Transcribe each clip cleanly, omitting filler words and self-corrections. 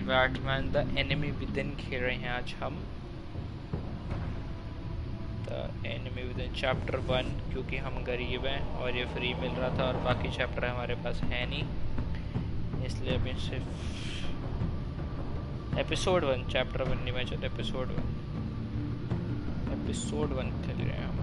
Batman the enemy within खेल रहे हैं आज हम। द एनिमी विदिन चैप्टर 1, क्योंकि हम गरीब हैं और ये फ्री मिल रहा था और बाकी चैप्टर हमारे पास है नहीं, इसलिए अभी सिर्फ एपिसोड 1, चैप्टर 1 नहीं, मैं चलते एपिसोड 1 खेल रहे हैं हम।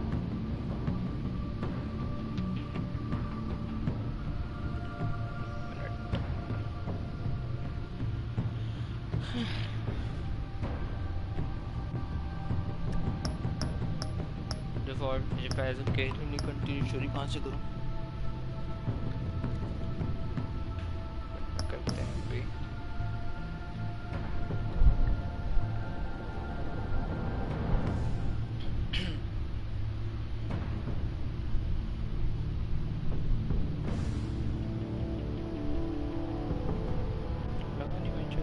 डिफॉल्ट मुझे पहले से नहीं कंटिन्यू चोरी कहाँ से करूँ, करते हैं अभी। लगा नहीं मुझे।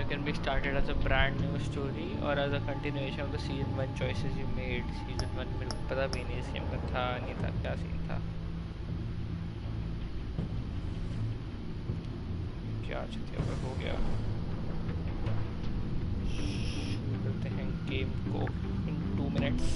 Can be started as a brand new story or as a continuation of the season 1 choices you made. Season 1 मेरे को पता भी नहीं सीन का था नहीं था, क्या सीन था, क्या चीज़ अब हो गया। शुरू करते हैं गेम को in 2 minutes।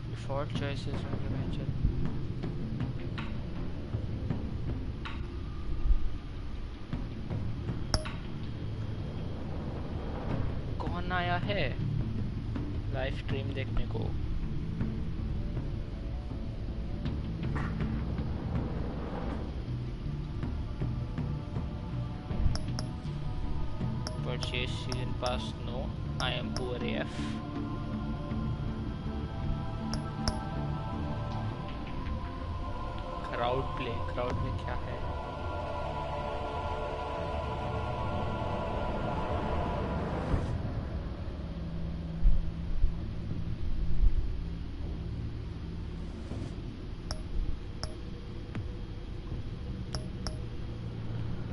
Default choices होंगे मेंशन। कौन आया है लाइव स्ट्रीम देखने को? Purchase season pass? No, I am poor AF। Crowd play क्या है?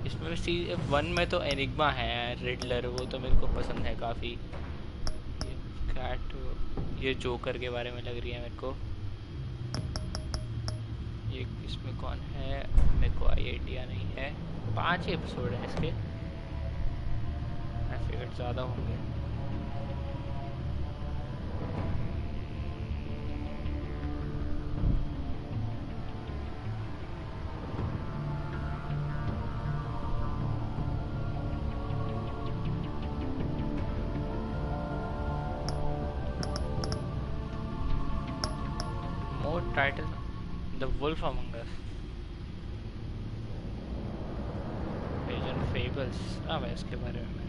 इसमें सीजन 1 में तो एनिग्मा है, रिडलर, वो तो मेरे को पसंद है काफ़ी। ये कैट, ये जोकर के बारे में लग रही है मेरे को। ये इसमें कौन है मेरे को आइडिया नहीं है। 5 एपिसोड हैं इसके, मैं फिगर ज़्यादा होंगे। More title the wolf among us, agent fables. हाँ भाई, इसके बारे में मैंने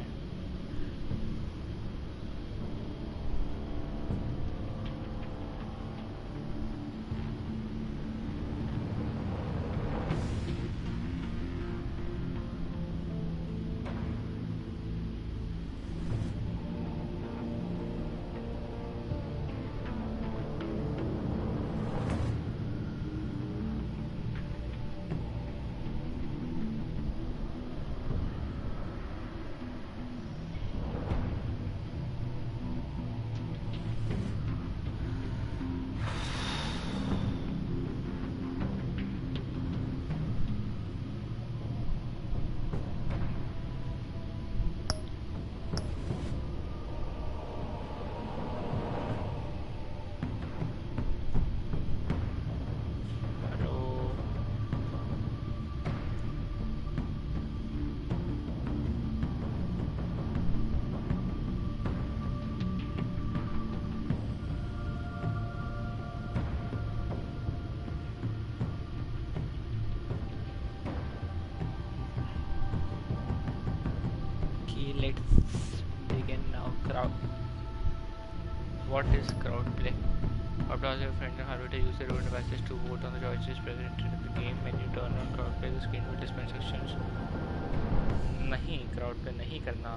let's begin now. What is crowd play? After your friends and harvester use their own devices to vote on the choices present in the game. When you turn on crowd play, the screen will display instructions. नहीं, crowd play नहीं करना।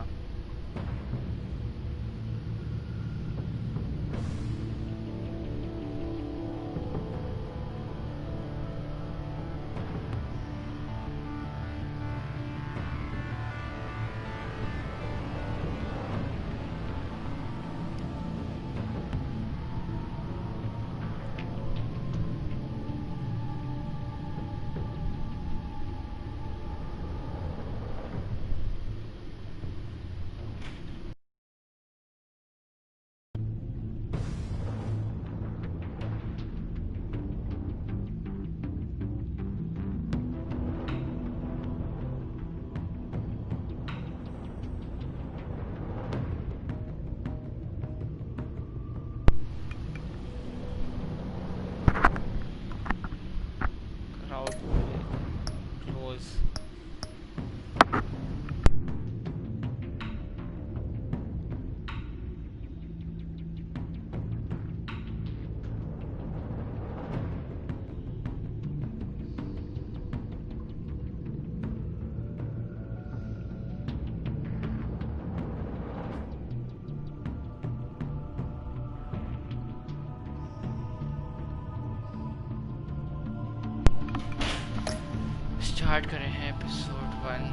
Start कर रहे हैं episode 1।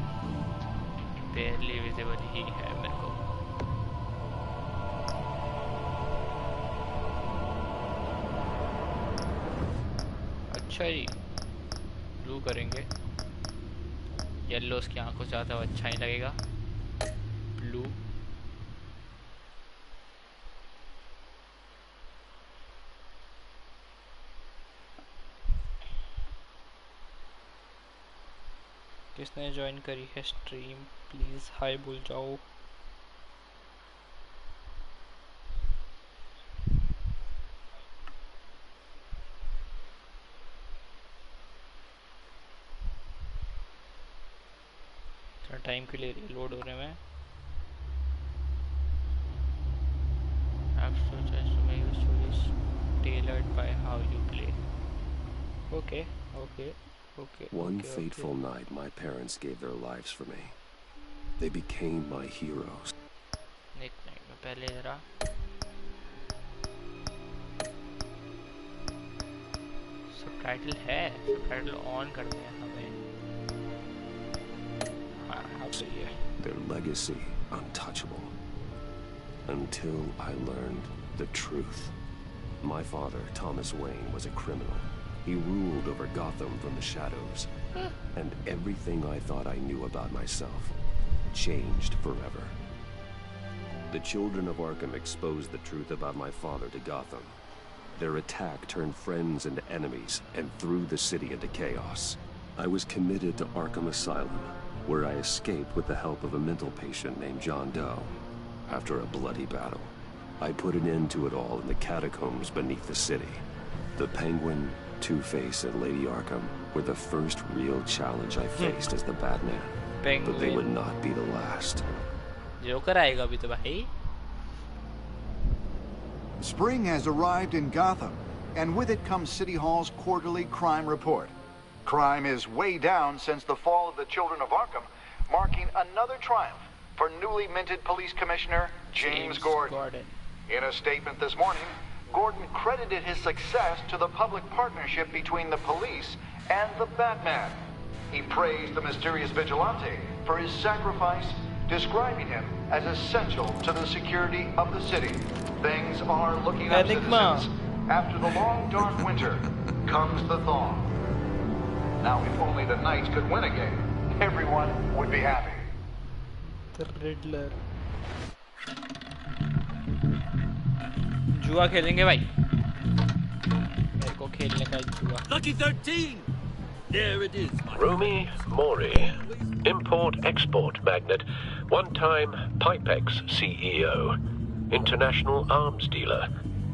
बेयरली visible ही है मेरे को। अच्छा जी, ब्लू करेंगे। येलो उसकी आंखों से ज़्यादा अच्छा ही लगेगा। ब्लू किसने ज्वाइन करी है स्ट्रीम, प्लीज़ हाय बोल जाओ। इतना टाइम के लिए लोड हो रहे हैं। Tailored by how you play. Okay. One fateful night, my parents gave their lives for me. They became my heroes. एक मिनट में पहले जरा सबटाइटल है, सबटाइटल ऑन कर दें हमें। हाँ हाँ सही है। Their legacy untouchable. Until I learned the truth. My father, Thomas Wayne, was a criminal. He ruled over Gotham from the shadows. And everything I thought I knew about myself changed forever. The children of Arkham exposed the truth about my father to Gotham. Their attack turned friends into enemies and threw the city into chaos. I was committed to Arkham Asylum, where I escaped with the help of a mental patient named John Doe. After a bloody battle, I put an end to it all in the catacombs beneath the city. The Penguin, Two-Face, and Lady Arkham were the first real challenge I faced as the Batman. Penguin. But they would not be the last. Joker आएगा अभी तो भाई। Spring has arrived in Gotham, and with it comes City Hall's quarterly crime report. Crime is way down since the fall of the Children of Arkham, marking another triumph for newly minted Police Commissioner James Gordon. In a statement this morning, Gordon credited his success to the public partnership between the police and the Batman. He praised the mysterious vigilante for his sacrifice, describing him as essential to the security of the city. Things are looking up, citizens. After the long, dark winter comes the thaw. Now, if only the Knights could win a game, everyone would be happy. The Riddler. जुआ खेलेंगे भाई। मेरे को खेलने का जुआ। Lucky 13. There it is. Rumi Mori, import-export magnate, one-time Pipex CEO, international arms dealer.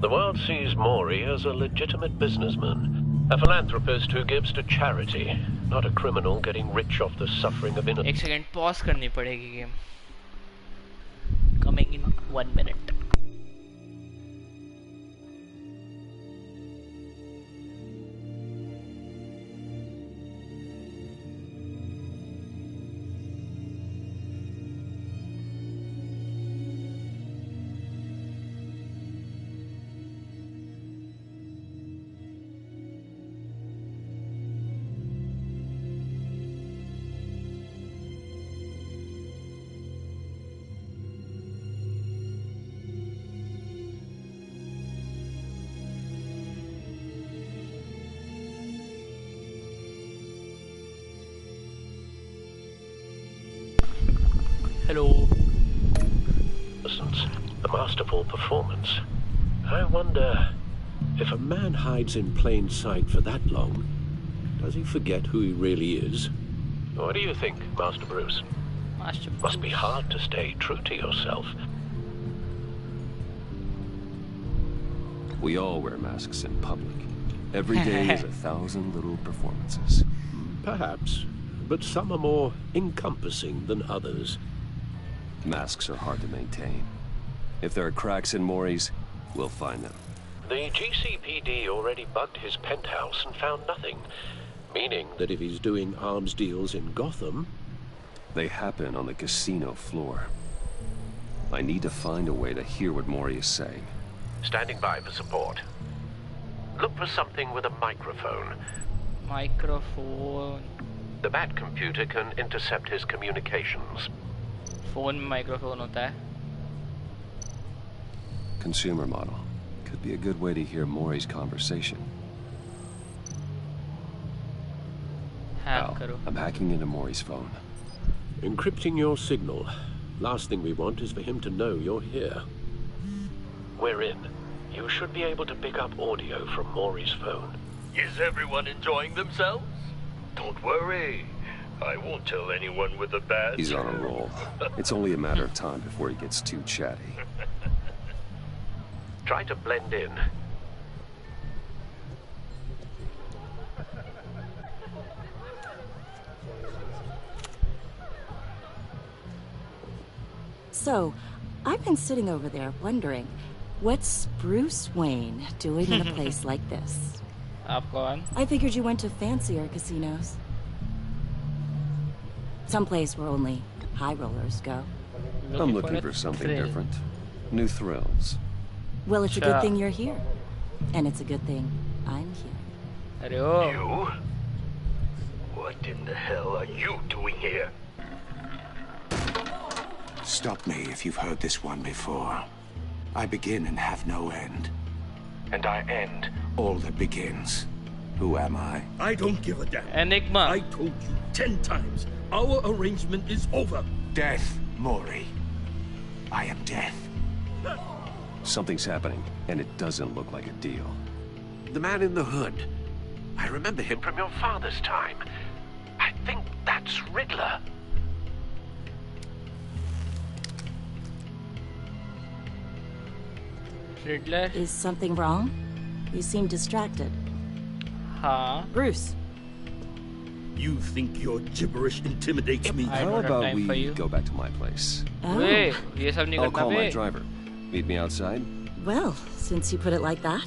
The world sees Mori as a legitimate businessman, a philanthropist who gives to charity, not a criminal getting rich off the suffering of innocent. एक second pause करनी पड़ेगी game. Coming in 1 minute. Hello. A masterful performance. I wonder if a man hides in plain sight for that long, does he forget who he really is? What do you think, Master Bruce? Must be hard to stay true to yourself. We all wear masks in public. Every day is 1,000 little performances. Perhaps, but some are more encompassing than others. Masks are hard to maintain. If there are cracks in Mori's, we'll find them. The GCPD already bugged his penthouse and found nothing, meaning that if he's doing arms deals in Gotham... They happen on the casino floor. I need to find a way to hear what Mori is saying. Standing by for support. Look for something with a microphone. Microphone. The Bat computer can intercept his communications. Phone में microphone होता है. Consumer model. Could be a good way to hear Maury's conversation. Hack Al, करो. I'm hacking into Maury's phone. Encrypting your signal. Last thing we want is for him to know you're here. We're in. You should be able to pick up audio from Maury's phone. Is everyone enjoying themselves? Don't worry. I won't tell anyone with a badge. He's on a roll. It's only a matter of time before he gets too chatty. Try to blend in. So, I've been sitting over there wondering, what's Bruce Wayne doing in a place like this? आप कौन? I figured you went to fancier casinos. Someplace where only high rollers go. I'm looking for something different. New thrills. Well, it's a Sure. good thing you're here. And it's a good thing I'm here. अरे ओ. You? What in the hell are you doing here? Stop me if you've heard this one before. I begin and have no end. And I end all that begins. Who am I? I don't give a damn. Enigma. I told you 10 times. Our arrangement is over. Death, Maury. I am death. Something's happening, and it doesn't look like a deal. The man in the hood. I remember him from your father's time. I think that's Riddler. Riddler. Is something wrong? You seem distracted. हाँ. Bruce, You think your gibberish intimidates me? I How don't have about time for we you. go back to my place? वे, ये सब नहीं I'll करना call my bay. driver. Meet me outside? well, since you put it like that,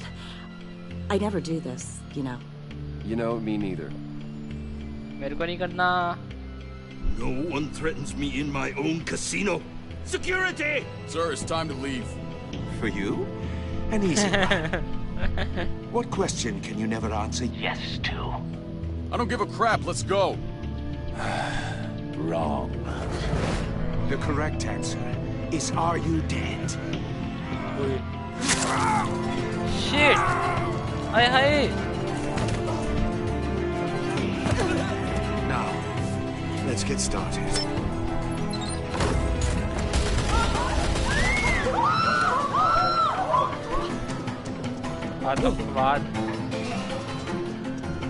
I never do this, you know. You know, me neither. मेरे को नहीं करना. No one threatens me in my own casino. Security! Sir, it's time to leave. For you? An easy one. What question can you never answer? Yes, to. I don't give a crap. Let's go. Wrong. The correct answer is, are you dead? Shit. Hi hi. Now, let's get started. आतंकवाद.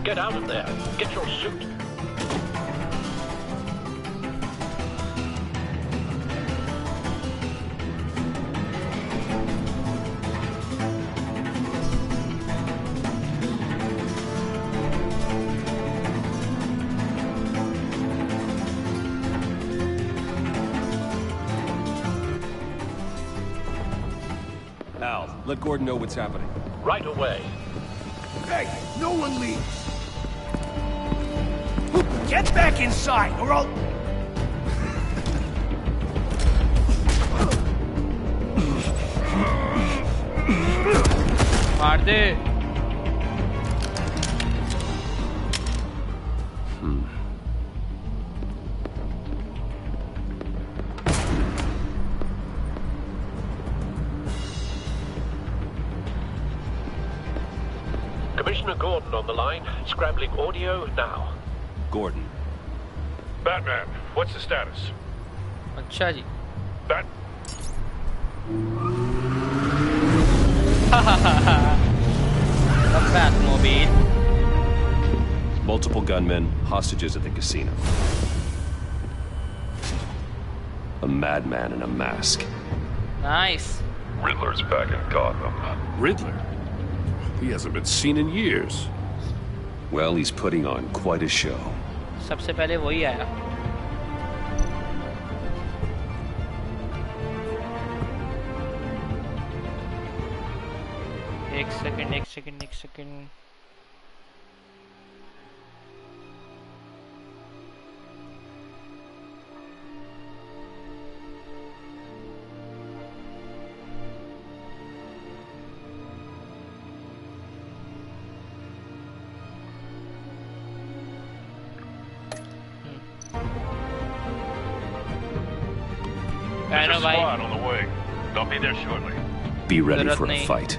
Get out of there. Get your suit. Al, let Gordon know what's happening. Right away. Hey, no one leaves! Get back inside, or I'll... मार दे. Commissioner Gordon on the line. Scrambling audio now. Gordon. Batman, what's the status? अच्छा जी. Bat... The Batmobile. Multiple gunmen, hostages at the casino. A madman in a mask. Nice. Riddler's back in Gotham. Riddler? He hasn't been seen in years. Well, he's putting on quite a show. सबसे पहले वही आया. एक second. major भाई। squad on the way. They'll be there shortly. Be ready जरूरत for a नहीं। fight.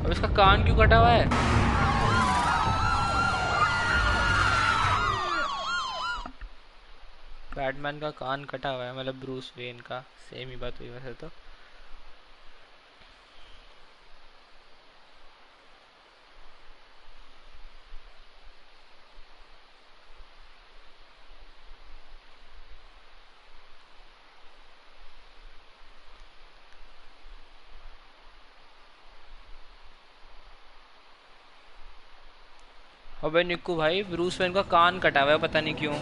अब इसका कान क्यों कटा हुआ है? बैटमैन का कान कटा हुआ है, मतलब ब्रूस वेन का। सेम ही बात हुई वैसे तो। अबे निक्कू भाई, ब्रूस वेन का कान कटा हुआ है, पता नहीं क्यों।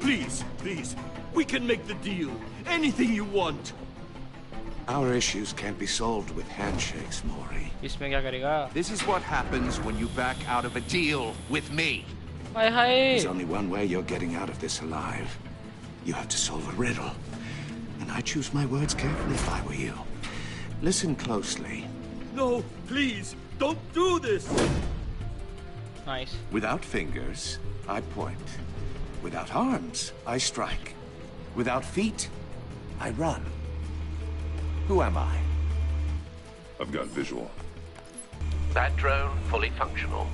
Please, please, we can make the deal. Anything you want. Our issues can't be solved with handshakes, Mori. इसमें क्या करेगा? This is what happens when you back out of a deal with me. Hi hi. There's only one way you're getting out of this alive. You have to solve a riddle. And I choose my words carefully if I were you. Listen closely. No, please, don't do this. Nice. Without fingers, I point. Without arms, I strike. Without feet, I run. Who am I? I've got visual. That drone fully functional.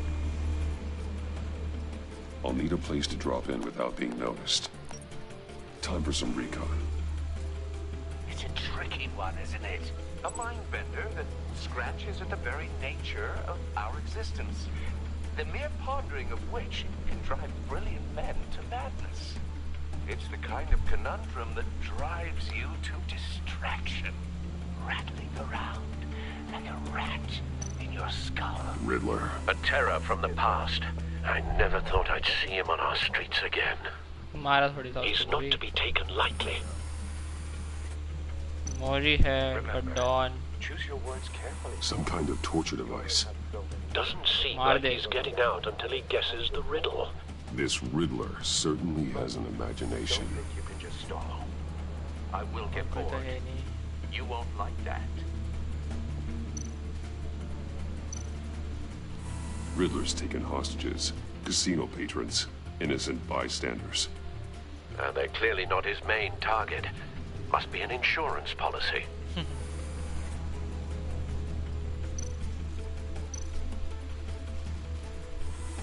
I'll need a place to drop in without being noticed. Time for some recon. It's a tricky one, isn't it? A mind bender that scratches at the very nature of our existence. The mere pondering of which can drive brilliant men to madness. It's the kind of conundrum that drives you to distraction, rattling around like a rat in your skull. Riddler. A terror from the past. I never thought I'd see him on our streets again. मारा थोड़ी सा। He's not to be taken lightly. मोरी है, don. Choose your words carefully. Some kind of torture device. Doesn't seem like he's getting out until he guesses the riddle. This Riddler certainly has an imagination. Don't think you can just stall. I will get bored. You won't like that. Riddler's taken hostages, casino patrons, innocent bystanders. And they're clearly not his main target. Must be an insurance policy.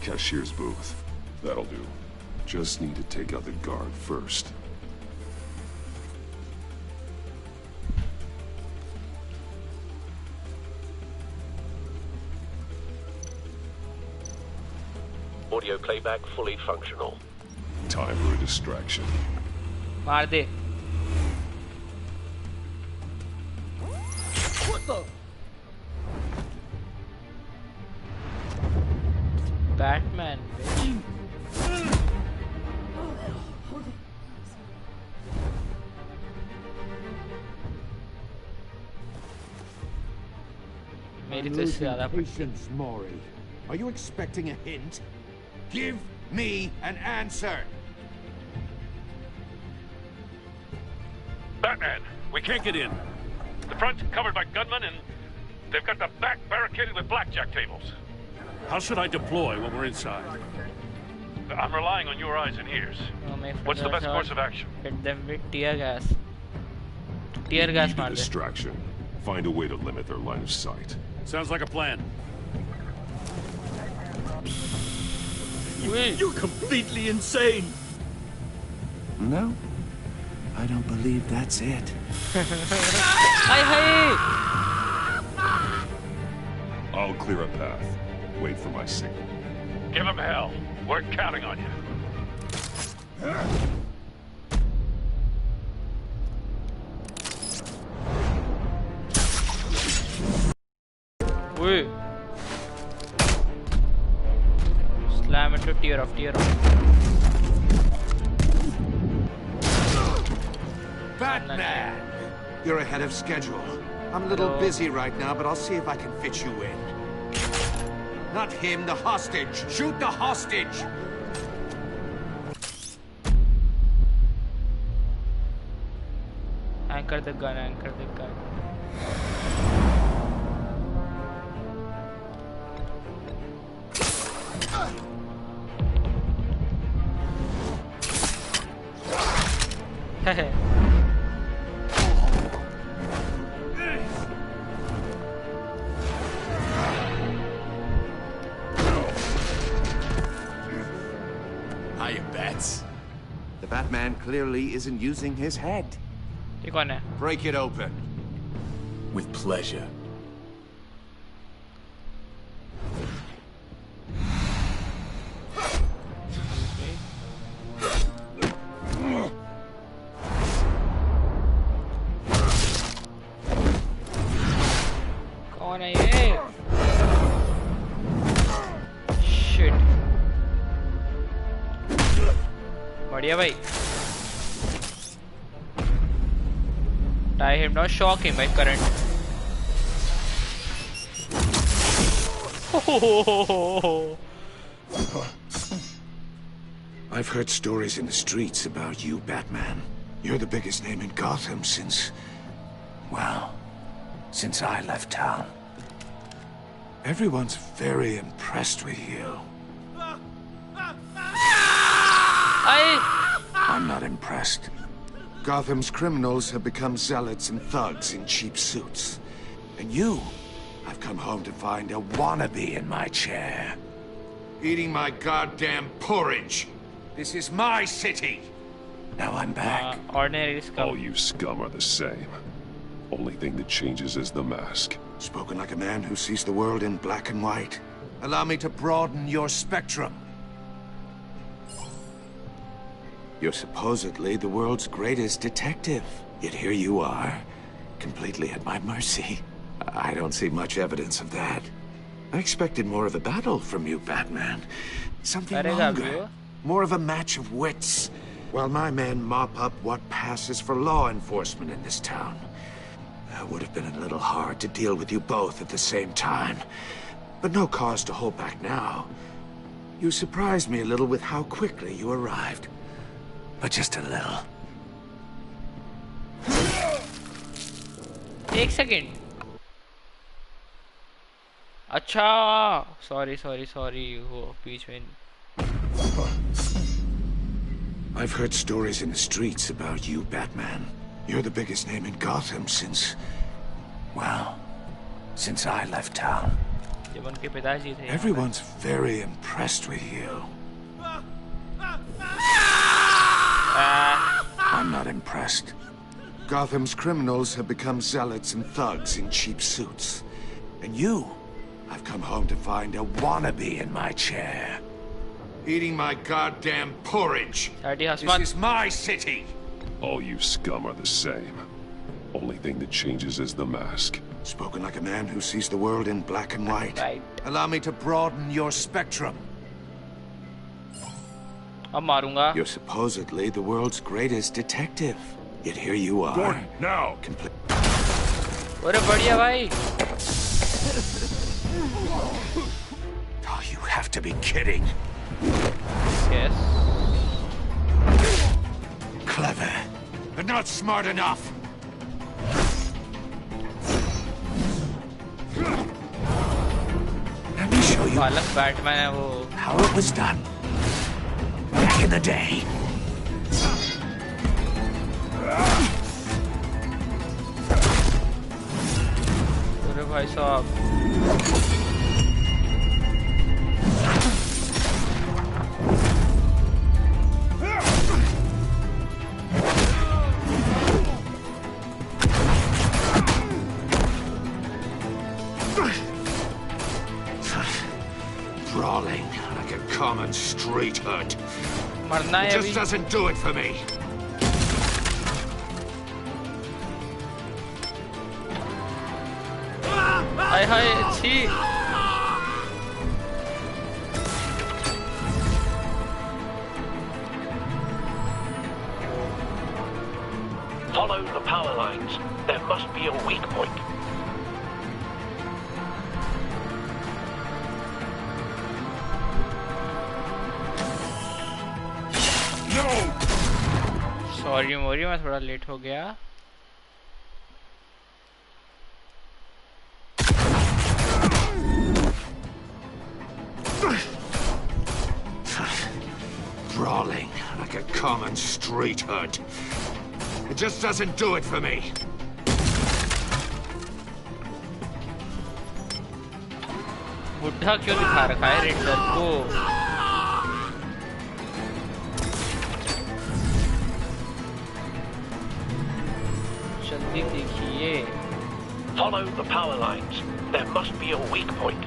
Cashier's booth. That'll do. Just need to take out the guard first. Audio playback fully functional. Time for a distraction. मार दे। What the? Batman. मेरी तो इससे ज़्यादा। Patience, Mori. Are you expecting a hint? Give me an answer. Batman, we can't get in. The front's covered by gunmen, and they've got the back barricaded with blackjack tables. How should I deploy when we're inside? I'm relying on your eyes and ears. What's the best course of action? Hit them with tear gas. Tear gas Need a मार दे। distraction. Find a way to limit their line of sight. Sounds like a plan. Wait. You're completely insane. No, I don't believe that's it. Hi hi. I'll clear a path. Wait for my signal. Give him hell. We're counting on you. Wait. Slam into tear off, tear off. Batman! You're ahead of schedule. I'm a little busy right now, but I'll see if I can fit you in. Not him, the hostage! Shoot the hostage! Anchor the gun, anchor the gun. Hiya, Bats. The Batman clearly isn't using his head. ये कौन है? Break it open. With pleasure. कौन है ये? Shit. बढ़िया भाई. Tie him, not shock him by current. I've heard stories in the streets about you, Batman. You're the biggest name in Gotham since... well, since I left town. Everyone's very impressed with you. I'm not impressed. Gotham's criminals have become zealots and thugs in cheap suits. And you, I've come home to find a wannabe in my chair. Eating my goddamn porridge. This is my city. Now I'm back. Ordinary scum. All you scum are the same. Only thing that changes is the mask. Spoken like a man who sees the world in black and white. Allow me to broaden your spectrum. You're supposedly the world's greatest detective. Yet here you are, completely at my mercy. I don't see much evidence of that. I expected more of a battle from you, Batman. Something longer. More of a match of wits. While my men mop up what passes for law enforcement in this town. It would have been a little hard to deal with you both at the same time. But no cause to hold back now. You surprised me a little with how quickly you arrived. But just a little. एक second. अच्छा, sorry वो बीच में. I've heard stories in the streets about you, Batman. You're the biggest name in Gotham since... well, since I left town. जब उनके पिताजी थे. Everyone's very impressed with you. I'm not impressed. Gotham's criminals have become zealots and thugs in cheap suits. And you, I've come home to find a wannabe in my chair. Eating my goddamn porridge. This is my city. All you scum are the same. Only thing that changes is the mask. Spoken like a man who sees the world in black and white. Right. Allow me to broaden your spectrum. अब मारूंगा. You're supposedly the world's greatest detective. Yet here you are. Gordon, now! अरे बढ़िया भाई. Oh, you have to be kidding. Yes. Clever, but not smart enough. Let me show you अलग Batman है वो. how it was done back in the day. अरे भाई साहब. Brawling like a common street hood. मरना है It अभी. just doesn't do it for me. हाय हाय छी. Follow the power lines. There must be a weak point. Sorry मोरी, मैं थोड़ा लेट हो गया. Brawling like a common street hood. It just doesn't do it for me. बुढ़ा क्यों दिखा रखा है रिडलर को? जल्दी देखिए. Follow the power lines. There must be a weak point.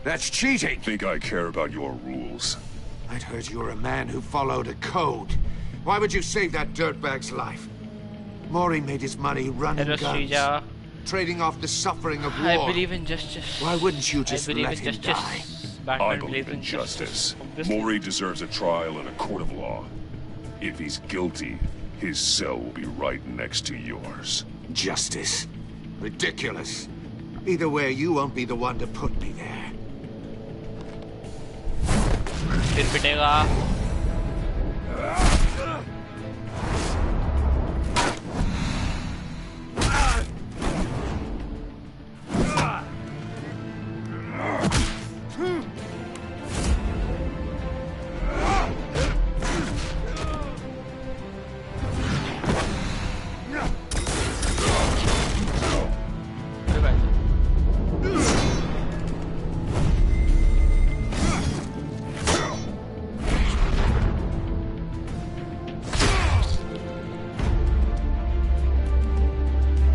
That's cheating! Think I care about your rules? I'd heard you were a man who followed a code. Why would you save that dirtbag's life? Mori made his money running guns, trading off the suffering of war. I believe in justice. Why wouldn't you just let him die? I believe in justice. Mori deserves a trial in a court of law. If he's guilty, his cell will be right next to yours. Justice? Ridiculous. Either way, you won't be the one to put me there. फिर पिटेगा.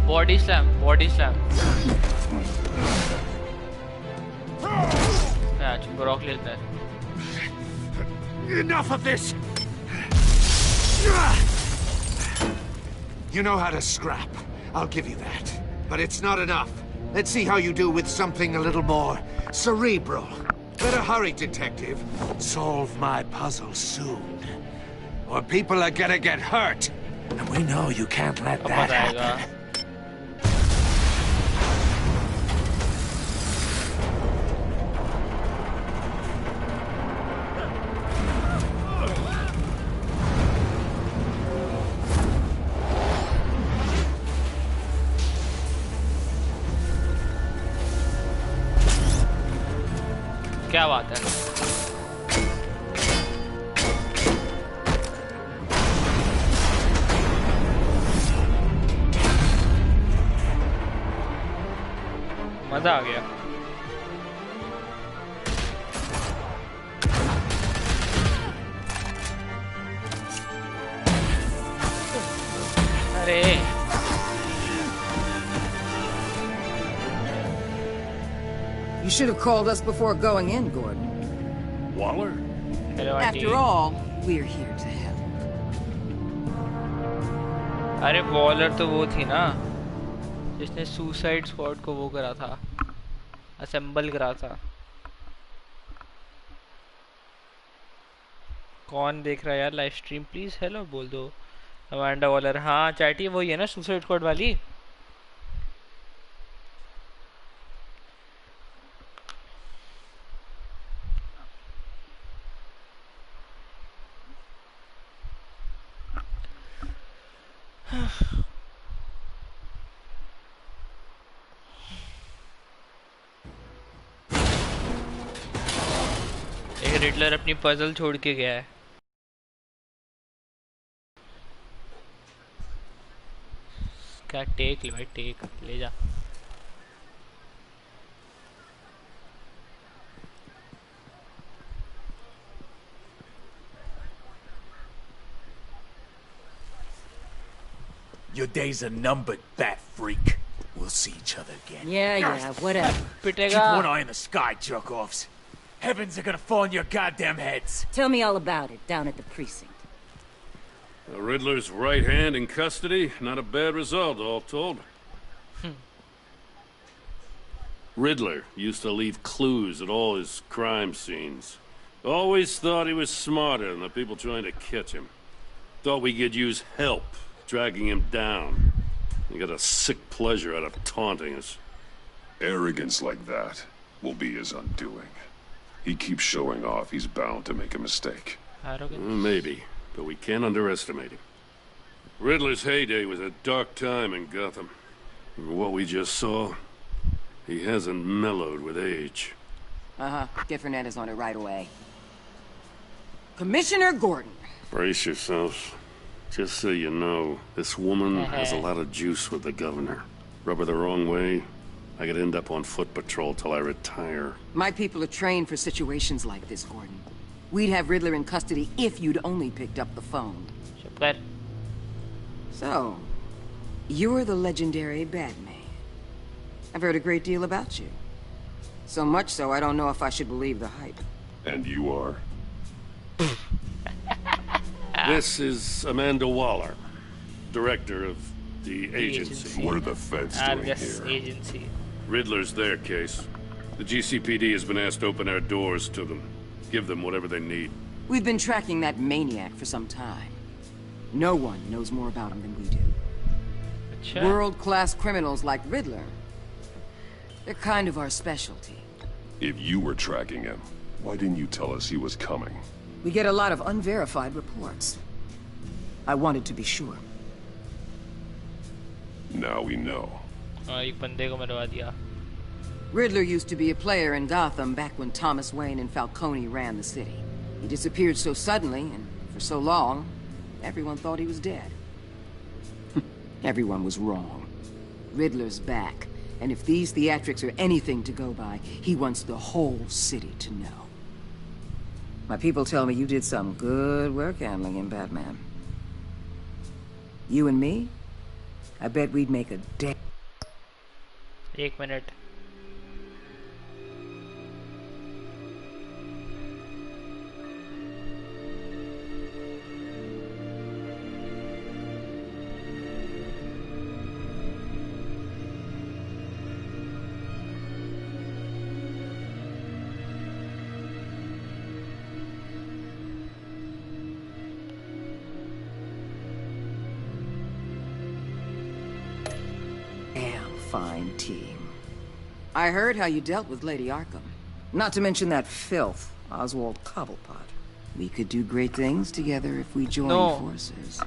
Body slam. Yeah, Brock लेता है. Enough of this! You know how to scrap. I'll give you that. But it's not enough. Let's see how you do with something a little more cerebral. Better hurry, detective. Solve my puzzle soon. Or people are gonna get hurt. And we know you can't let that happen. क्या बात है? मजा आ गया. अरे You should have called us before going in, Gordon. Waller? Hello, After all, we're here to help. अरे Waller तो वो थी ना जिसने सुसाइड स्क्वाड को वो करा था, असेंबल करा था. कौन देख रहा है यार लाइव स्ट्रीम? प्लीज हेलो बोल दो. Amanda Waller. हाँ चैटी वही है ना सुसाइड स्क्वाड वाली. एक रिडलर अपनी पजल छोड़ के गया है. क्या टेक ले भाई, टेक ले जा. Your days are numbered, bat freak. We'll see each other again. Yeah, whatever. Keep one eye in the sky, jerk-offs. Heavens are gonna fall on your goddamn heads. Tell me all about it down at the precinct. The Riddler's right hand in custody. Not a bad result, all told. Riddler used to leave clues at all his crime scenes. Always thought he was smarter than the people trying to catch him. Thought we could use help dragging him down. He got a sick pleasure out of taunting us. Arrogance like that will be his undoing. He keeps showing off, he's bound to make a mistake. Arrogance. Maybe, but we can't underestimate him. Riddler's heyday was a dark time in Gotham. What we just saw, he hasn't mellowed with age. Get Fernandez on it right away. Commissioner Gordon. Brace yourselves. Just so you know, this woman has a lot of juice with the governor. Rub her the wrong way, I could end up on foot patrol till I retire. My people are trained for situations like this, Gordon. We'd have Riddler in custody if you'd only picked up the phone. So, you're the legendary Batman. I've heard a great deal about you. So much so, I don't know if I should believe the hype. And you are? This is Amanda Waller, director of the agency. What are the feds doing here? Agency. Riddler's their case. The GCPD has been asked to open our doors to them. Give them whatever they need. We've been tracking that maniac for some time. No one knows more about him than we do. World-class criminals like Riddler. They're kind of our specialty. If you were tracking him, why didn't you tell us he was coming? We get a lot of unverified reports. I wanted to be sure. Now we know. एक बंदे को मरवा दिया. Riddler used to be a player in Gotham back when Thomas Wayne and Falcone ran the city. He disappeared so suddenly and for so long, everyone thought he was dead. Everyone was wrong. Riddler's back, and if these theatrics are anything to go by, he wants the whole city to know. My people tell me you did some good work handling him, Batman. You and me? I bet we'd make a day. 1 minute. Fine team. I heard how you dealt with Lady Arkham. Not to mention that filth, Oswald Cobblepot. We could do great things together if we joined forces.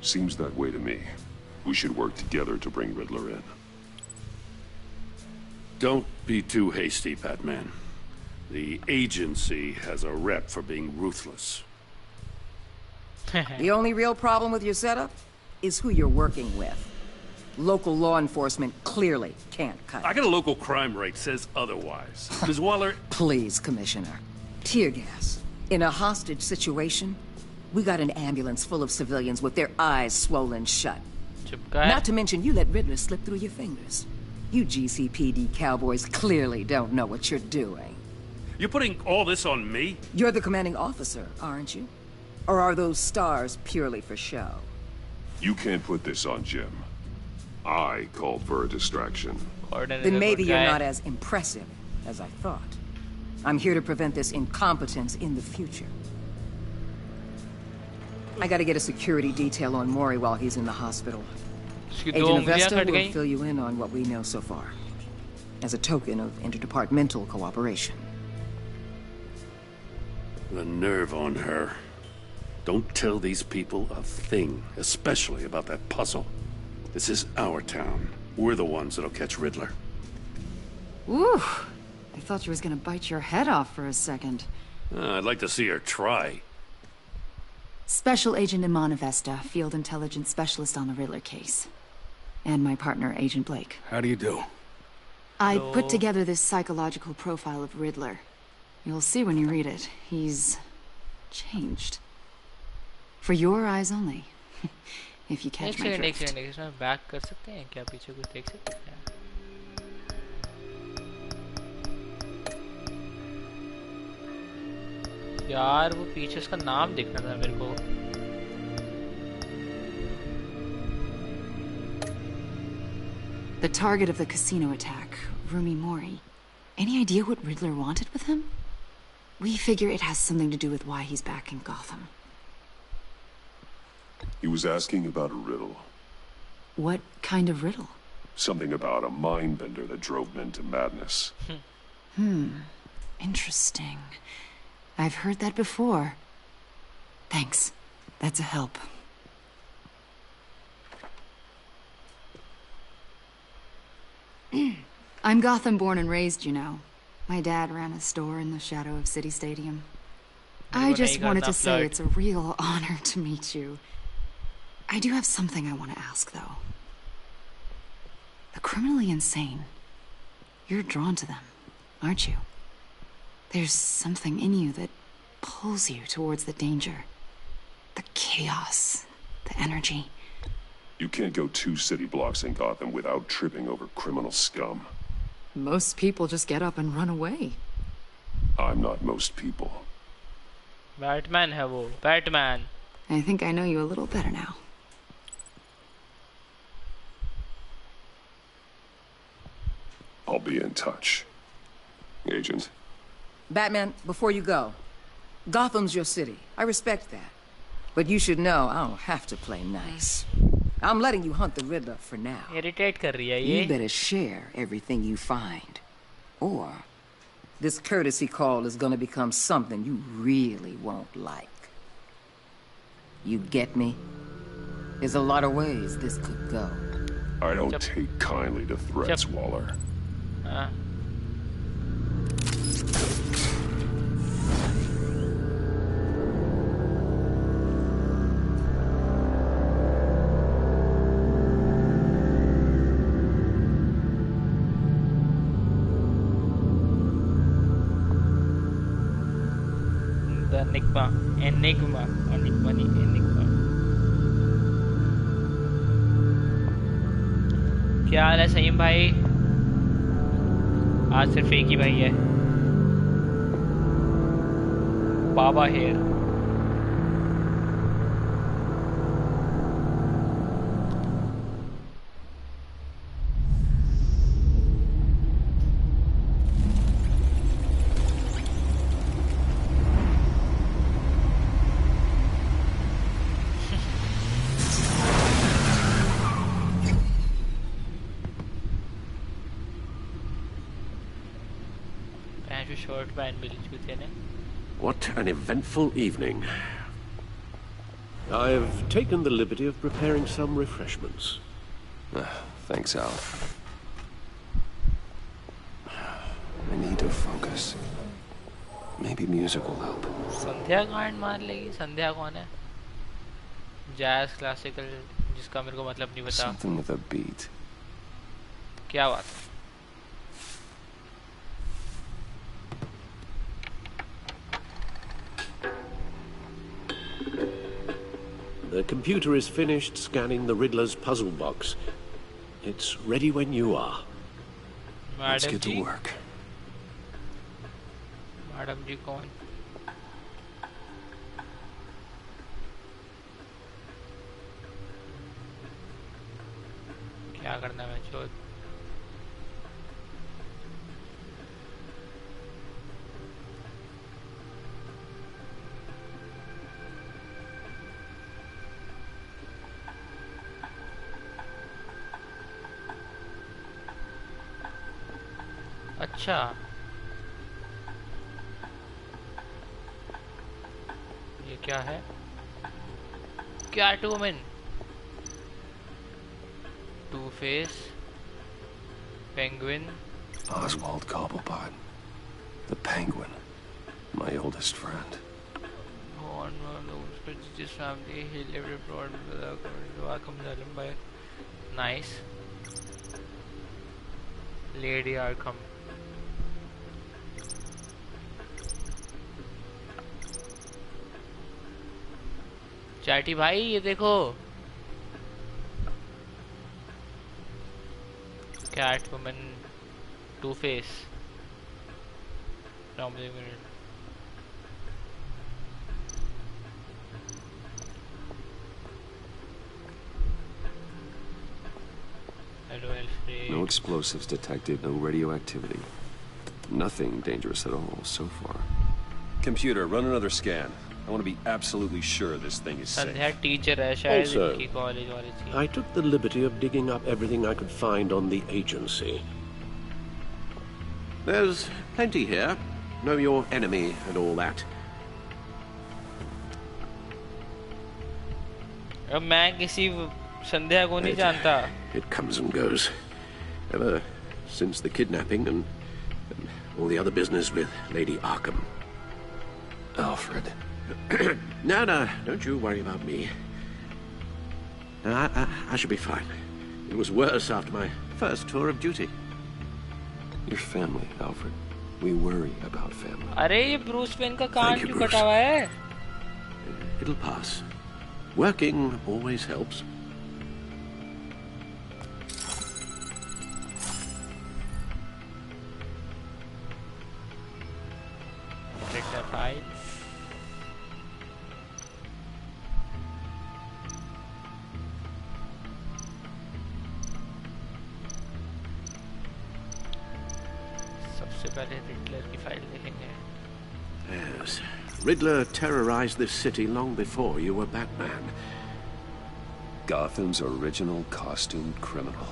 Seems that way to me. We should work together to bring Riddler in. Don't be too hasty, Batman. The agency has a rep for being ruthless. The only real problem with your setup is who you're working with. Local law enforcement clearly can't cut it. I got a local crime rate says otherwise. Ms. Waller... Please, Commissioner. Tear gas. In a hostage situation, we got an ambulance full of civilians with their eyes swollen shut. Not to mention you let Riddler slip through your fingers. You GCPD cowboys clearly don't know what you're doing. You're putting all this on me? You're the commanding officer, aren't you? Or are those stars purely for show? You can't put this on Jim. I called for a distraction. Then maybe you're not as impressive as I thought. I'm here to prevent this incompetence in the future. I gotta get a security detail on Mori while he's in the hospital. Agent Avesta will fill you in on what we know so far, as a token of interdepartmental cooperation. The nerve on her. Don't tell these people a thing, especially about that puzzle. This is our town. We're the ones that'll catch Riddler. Ooh, I thought you was gonna bite your head off for a second. I'd like to see her try. Special Agent Iman Avesta, Field Intelligence Specialist on the Riddler case. And my partner, Agent Blake. How do you do? I put together this psychological profile of Riddler. You'll see when you read it. He's... changed. For your eyes only. If you catch my drift. एक second इसमें back कर सकते हैं क्या पीछे कुछ देख सकते हैं यार वो पीछे उसका नाम देखना था मेरे को The target of the casino attack, Rumi Mori. Any idea what Riddler wanted with him? We figure it has something to do with why he's back in Gotham. He was asking about a riddle. What kind of riddle? Something about a mind bender that drove men to madness. Interesting. I've heard that before. Thanks. That's a help. I'm Gotham born and raised, you know. My dad ran a store in the shadow of City Stadium. I just wanted to say it's a real honor to meet you. I do have something I want to ask, though. The criminally insane. You're drawn to them, aren't you? There's something in you that pulls you towards the danger. The chaos, the energy. You can't go 2 city blocks in Gotham without tripping over criminal scum. Most people just get up and run away. I'm not most people. Batman hai wo. Batman. I think I know you a little better now. I'll be in touch. Agent. Batman, before you go, Gotham's your city. I respect that. But you should know I don't have to play nice. I'm letting you hunt the Riddler for now. Irritate kar rahi hai ye. You better share everything you find. Or this courtesy call is gonna become something you really won't like. You get me? There's a lot of ways this could go. I don't take kindly to threats, Waller. Enigma. क्या हाल है सईम भाई? आज सिर्फ एक ही भाई है, बाबा hair. What an eventful evening. I've taken the liberty of preparing some refreshments. Thanks, Al. I need to focus. Maybe music will help. संध्या गांड मार लेगी। संध्या कौन है? जैज क्लासिकल जिसका मेरे को मतलब नहीं पता। Something with a beat. क्या बात है? The computer is finished scanning the Riddler's puzzle box. It's ready when you are. Let's get to work. Madam ji कौन? क्या करना है चोद? अच्छा ये क्या है? Catwoman, Two Face, Penguin, Oswald Cobblepot, the Penguin, my oldest friend. Born of the prestigious family, he lived abroad with Arkham Asylum by nice Lady Arkham. चैटी भाई ये देखो, Catwoman, Two Face, Hello, Alfred. No explosives detected, no radioactivity. Nothing dangerous at all so far. Computer, run another scan. I want to be absolutely sure this thing is safe. Sandhya teacher है शायद Also, इनकी college वाली थी. I took the liberty of digging up everything I could find on the agency. There's plenty here. Know your enemy and all that. अब मैं किसी संध्या को नहीं जानता. It comes and goes. Ever since the kidnapping and all the other business with Lady Arkham. Alfred. No, don't you worry about me. No, I should be fine. It was worse after my first tour of duty. Your family, Alfred. We worry about family. अरे ये Bruce Wayne का कान क्यों कटा हुआ है? It'll pass. Working always helps. Take the file. पहले Riddler की file देखेंगे. Yes, Riddler terrorized this city long before you were Batman. Gotham's original costumed criminal.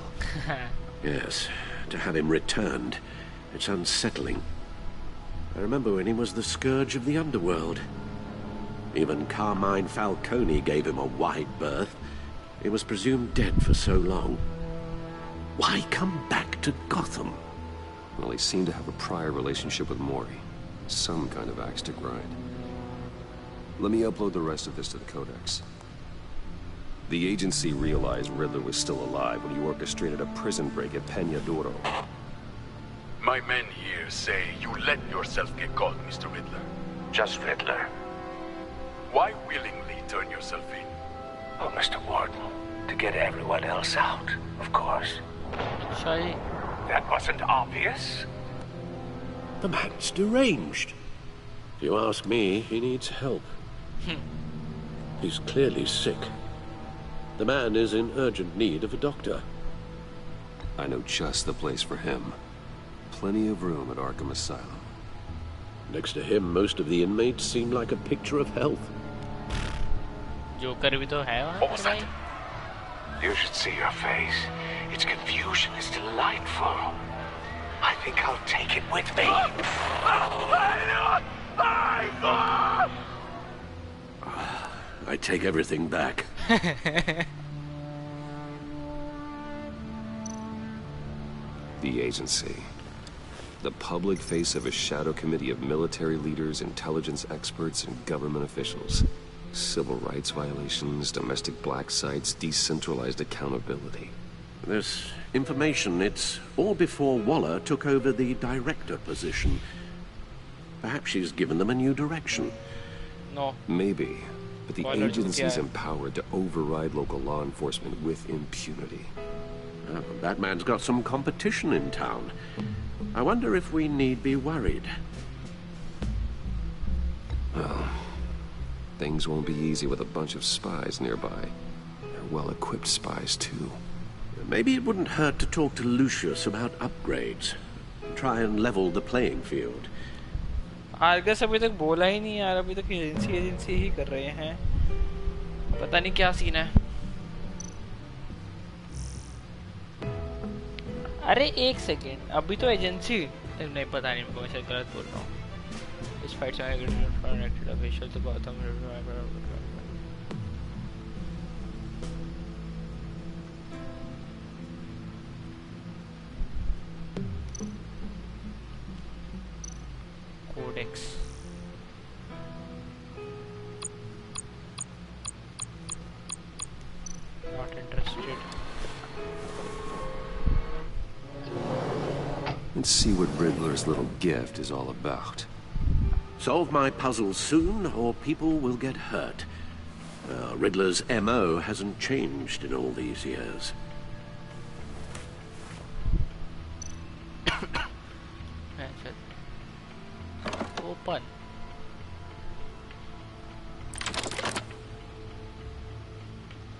Yes, to have him returned, it's unsettling. I remember when he was the scourge of the underworld. Even Carmine Falcone gave him a wide berth. He was presumed dead for so long. Why come back to Gotham? Well, he seemed to have a prior relationship with Mori. Some kind of axe to grind. Let me upload the rest of this to the Codex. The agency realized Riddler was still alive when he orchestrated a prison break at Peña Duro. My men here say you let yourself get caught, Mr. Riddler. Just Riddler. Why willingly turn yourself in? Oh, Mr. Warden, to get everyone else out, of course. Sorry. That wasn't obvious. The man's deranged. If you ask me, he needs help. He's clearly sick. The man is in urgent need of a doctor. I know just the place for him. Plenty of room at Arkham Asylum. Next to him, most of the inmates seem like a picture of health. Joker भी तो है वहाँ. What was that? You should see your face. Its confusion is delightful. I think I'll take it with me. I take everything back. The agency. The public face of a shadow committee of military leaders, intelligence experts, and government officials. Civil rights violations, domestic black sites, decentralized accountability. This information, it's all before Waller took over the director position. Perhaps she's given them a new direction. No. Maybe. But the agency's empowered to override local law enforcement with impunity. That man's got some competition in town. I wonder if we need be worried. Well, things won't be easy with a bunch of spies nearby. They're well-equipped spies, too. Maybe it wouldn't hurt to talk to Lucius about upgrades. Try and level the playing field. Argus अभी तक बोला ही नहीं यार. अभी तक agency ही कर रहे हैं. पता नहीं क्या सीन है. अरे एक सेकेंड. अभी तो एजेंसी नहीं. पता नहीं. मैं शायद गलत बोल रहा हूँ. इस फाइट से कनेक्टेड ऑफिशियल तो बहुत हम Codex. Not interested. Let's see what Riddler's little gift is all about. Solve my puzzle soon, or people will get hurt. Riddler's MO hasn't changed in all these years. Open.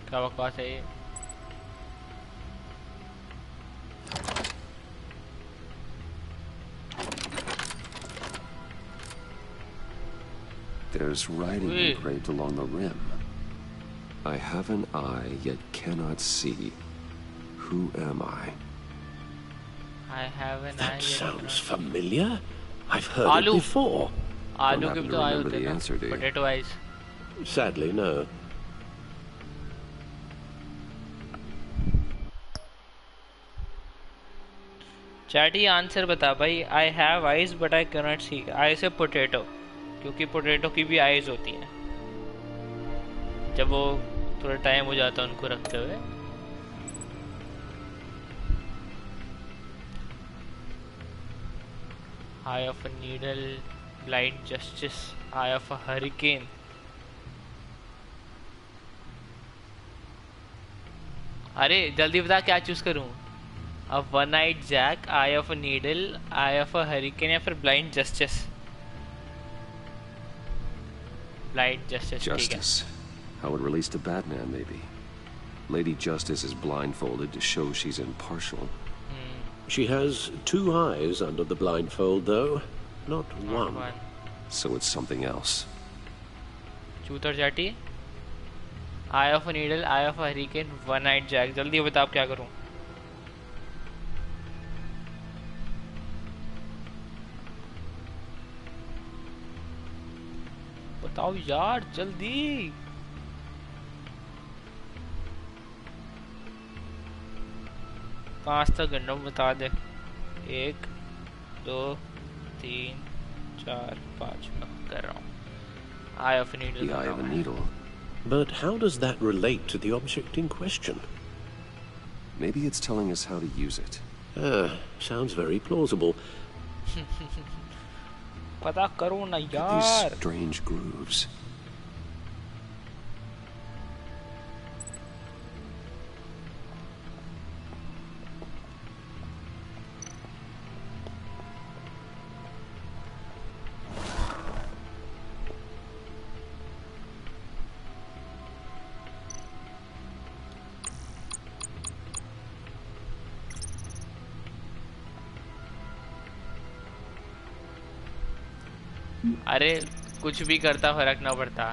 क्या बकवास है ये? There's writing engraved along the rim. I have an eye, yet cannot see. Who am I? I have an eye. That sounds familiar. I've heard it before. आलू के भी तो आए होते हैं ना, potato eyes. Sadly, no. Chatty answer बता भाई. I have eyes but I cannot see. I से potato, क्योंकि potato की भी eyes होती हैं. जब वो थोड़ा टाइम हो जाता है उनको रखते हुए. Eye of a needle, blind justice, eye of a hurricane. अरे जल्दी बता क्या चूज करूं? A one-eyed Jack, eye of a needle, eye of a hurricane या फिर blind justice? Blind justice. Justice. How it relates to Batman, maybe. Lady Justice is blindfolded to show she's impartial. She has 2 eyes under the blindfold, though. Not one. So it's something else. चूतर चाटी. Eye of a needle, eye of a hurricane, one-eyed Jack. जल्दी बता अब क्या करूं? बताओ यार जल्दी. पांच तक गिनो बता दे. 1 2 3 4 5 कर रहा हूँ. Eye of a needle. The eye of a needle. But how does that relate to the object in question? Maybe it's telling us how to use it. Sounds very plausible. पता करो ना यार. These strange grooves. अरे कुछ भी करता फर्क ना पड़ता.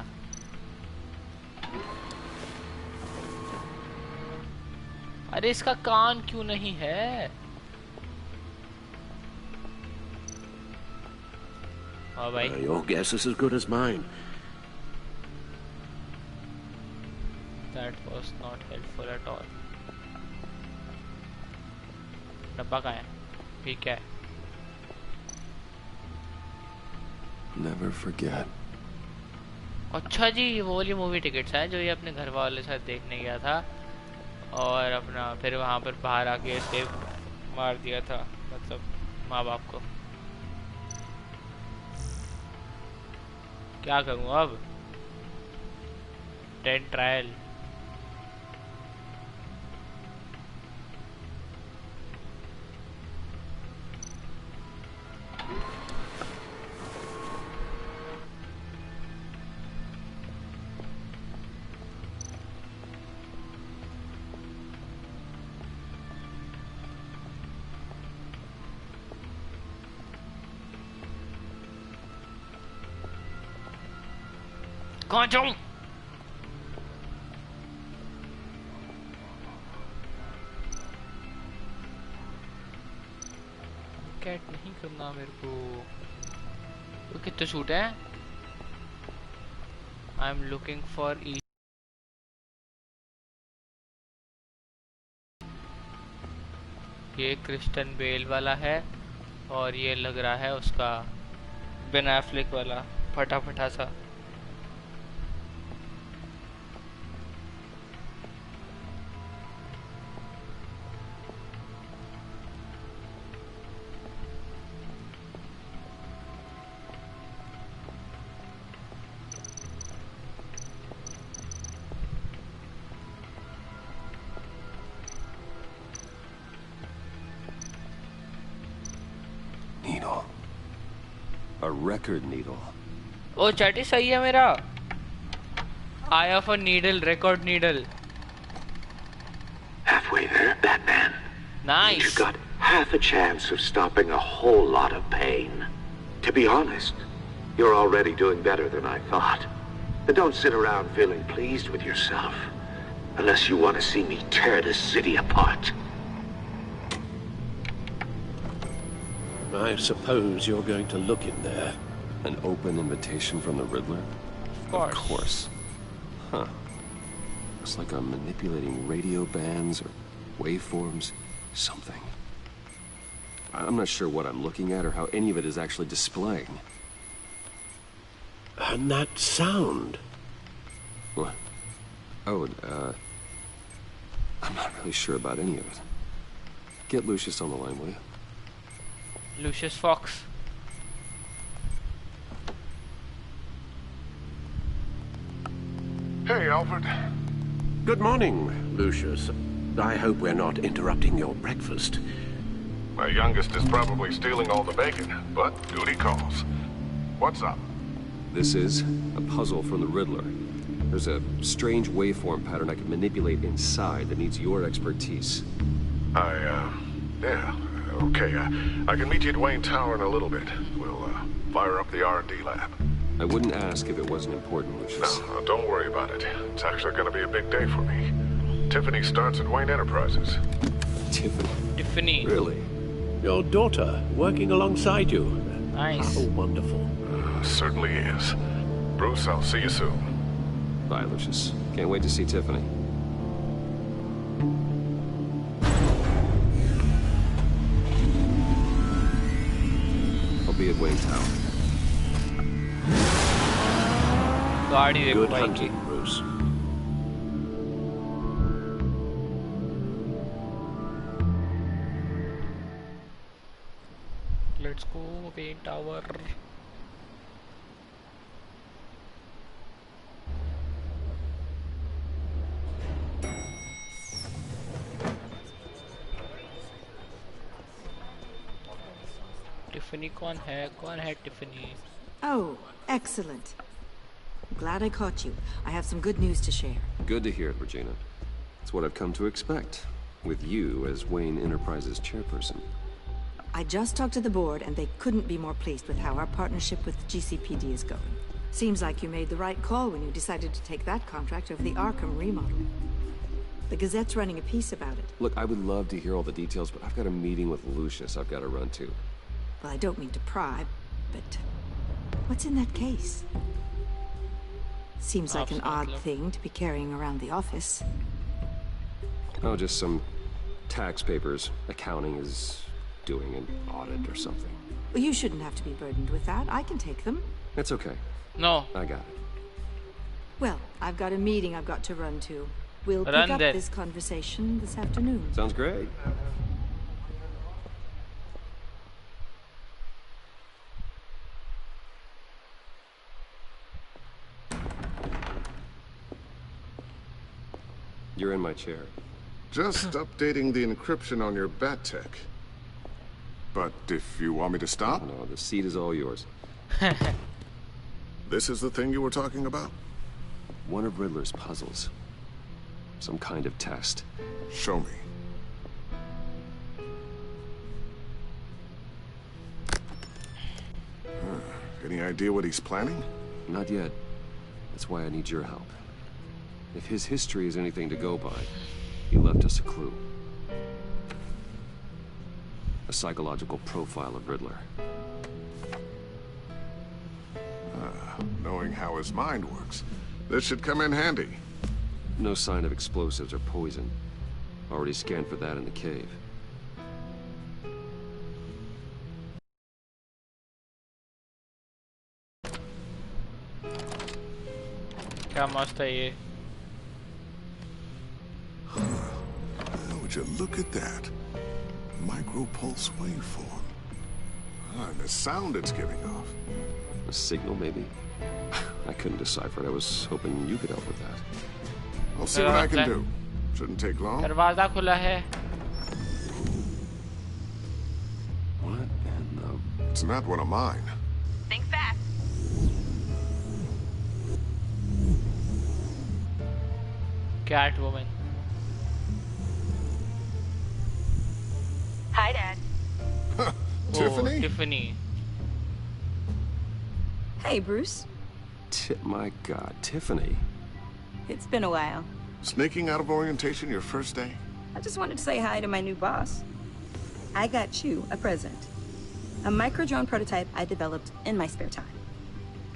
अरे इसका कान क्यों नहीं है? हाँ भाई. Your guess is as good as mine. That was not helpful at all. डब्बा कहाँ है? ठीक है. Never forget. अच्छा जी, वो वाली मूवी टिकट्स हैं जो ये अपने घर वाले साथ देखने गया था और अपना फिर वहाँ पर बाहर आके सेव मार दिया था, मतलब माँ बाप को. क्या करूँ अब? Dead trial. कहाँ जाऊं? कैट नहीं करना मेरे को. तो कितने सूट हैं? आई एम लुकिंग फॉर ई. ये क्रिस्टन बेल वाला है और ये लग रहा है उसका बेन एफ्लेक वाला फटा फटा सा. A record needle. ओ चैटी सही है मेरा. Eye of a needle, record needle. Halfway there, Batman. Nice. You've got half a chance of stopping a whole lot of pain. To be honest, You're already doing better than I thought. And don't sit around feeling pleased with yourself. Unless you want to see me tear this city apart. I suppose you're going to look in there. An open invitation from the Riddler? Of course. Huh. Looks like I'm manipulating radio bands or waveforms. Something. I'm not sure what I'm looking at or how any of it is actually displaying. And that sound? What? Oh, I'm not really sure about any of it. Get Lucius on the line, will you? Lucius Fox. Hey, Alfred. Good morning, Lucius. I hope we're not interrupting your breakfast. My youngest is probably stealing all the bacon, but duty calls. What's up? This is a puzzle from the Riddler. There's a strange waveform pattern I can manipulate inside that needs your expertise. Yeah, okay. I can meet you at Wayne Tower in a little bit. We'll, fire up the R&D lab. I wouldn't ask if it wasn't important, Lucius. No, don't worry about it. It's actually gonna be a big day for me. Tiffany starts at Wayne Enterprises. Tiffany? Really? Your daughter working alongside you. Nice. How wonderful. Certainly is. Bruce, I'll see you soon. Bye, Lucius. Can't wait to see Tiffany. I'll be at Wayne Tower. Good hunting, Bruce. Let's go, Wayne Tower. Tiffany कौन है Tiffany? Oh, excellent. I'm glad I caught you. I have some good news to share. Good to hear it, Regina. It's what I've come to expect, with you as Wayne Enterprises chairperson. I just talked to the board, and they couldn't be more pleased with how our partnership with GCPD is going. Seems like you made the right call when you decided to take that contract over the Arkham remodel. The Gazette's running a piece about it. Look, I would love to hear all the details, but I've got a meeting with Lucius I've got to run to. Well, I don't mean to pry, but what's in that case? Seems like an odd thing to be carrying around the office. Oh, just some tax papers. Accounting is doing an audit or something. Well, you shouldn't have to be burdened with that. I can take them. It's okay. No. I got it. Well, I've got a meeting I've got to run to. We'll pick up this conversation this afternoon. Sounds great. You're in my chair. Just updating the encryption on your bat tech. But if you want me to stop? No, the seat is all yours. This is the thing you were talking about? One of Riddler's puzzles. Some kind of test. Show me. Any idea what he's planning? Not yet. That's why I need your help. If his history is anything to go by, he left us a clue. A psychological profile of Riddler. Knowing how his mind works, this should come in handy. No sign of explosives or poison. Already scanned for that in the cave. क्या मस्त है ये? Would you look at that? Micropulse waveform. And the sound it's giving off. A signal, maybe? I couldn't decipher it. I was hoping you could help with that. I'll see what I can do. Shouldn't take long. दरवाजा खुला है. What in the... It's not one of mine. Think fast. Catwoman. Hi, Dad. Tiffany? Tiffany. Hey, Bruce. My God, Tiffany. It's been a while. Sneaking out of orientation your first day? I just wanted to say hi to my new boss. I got you a present. A micro-drone prototype I developed in my spare time.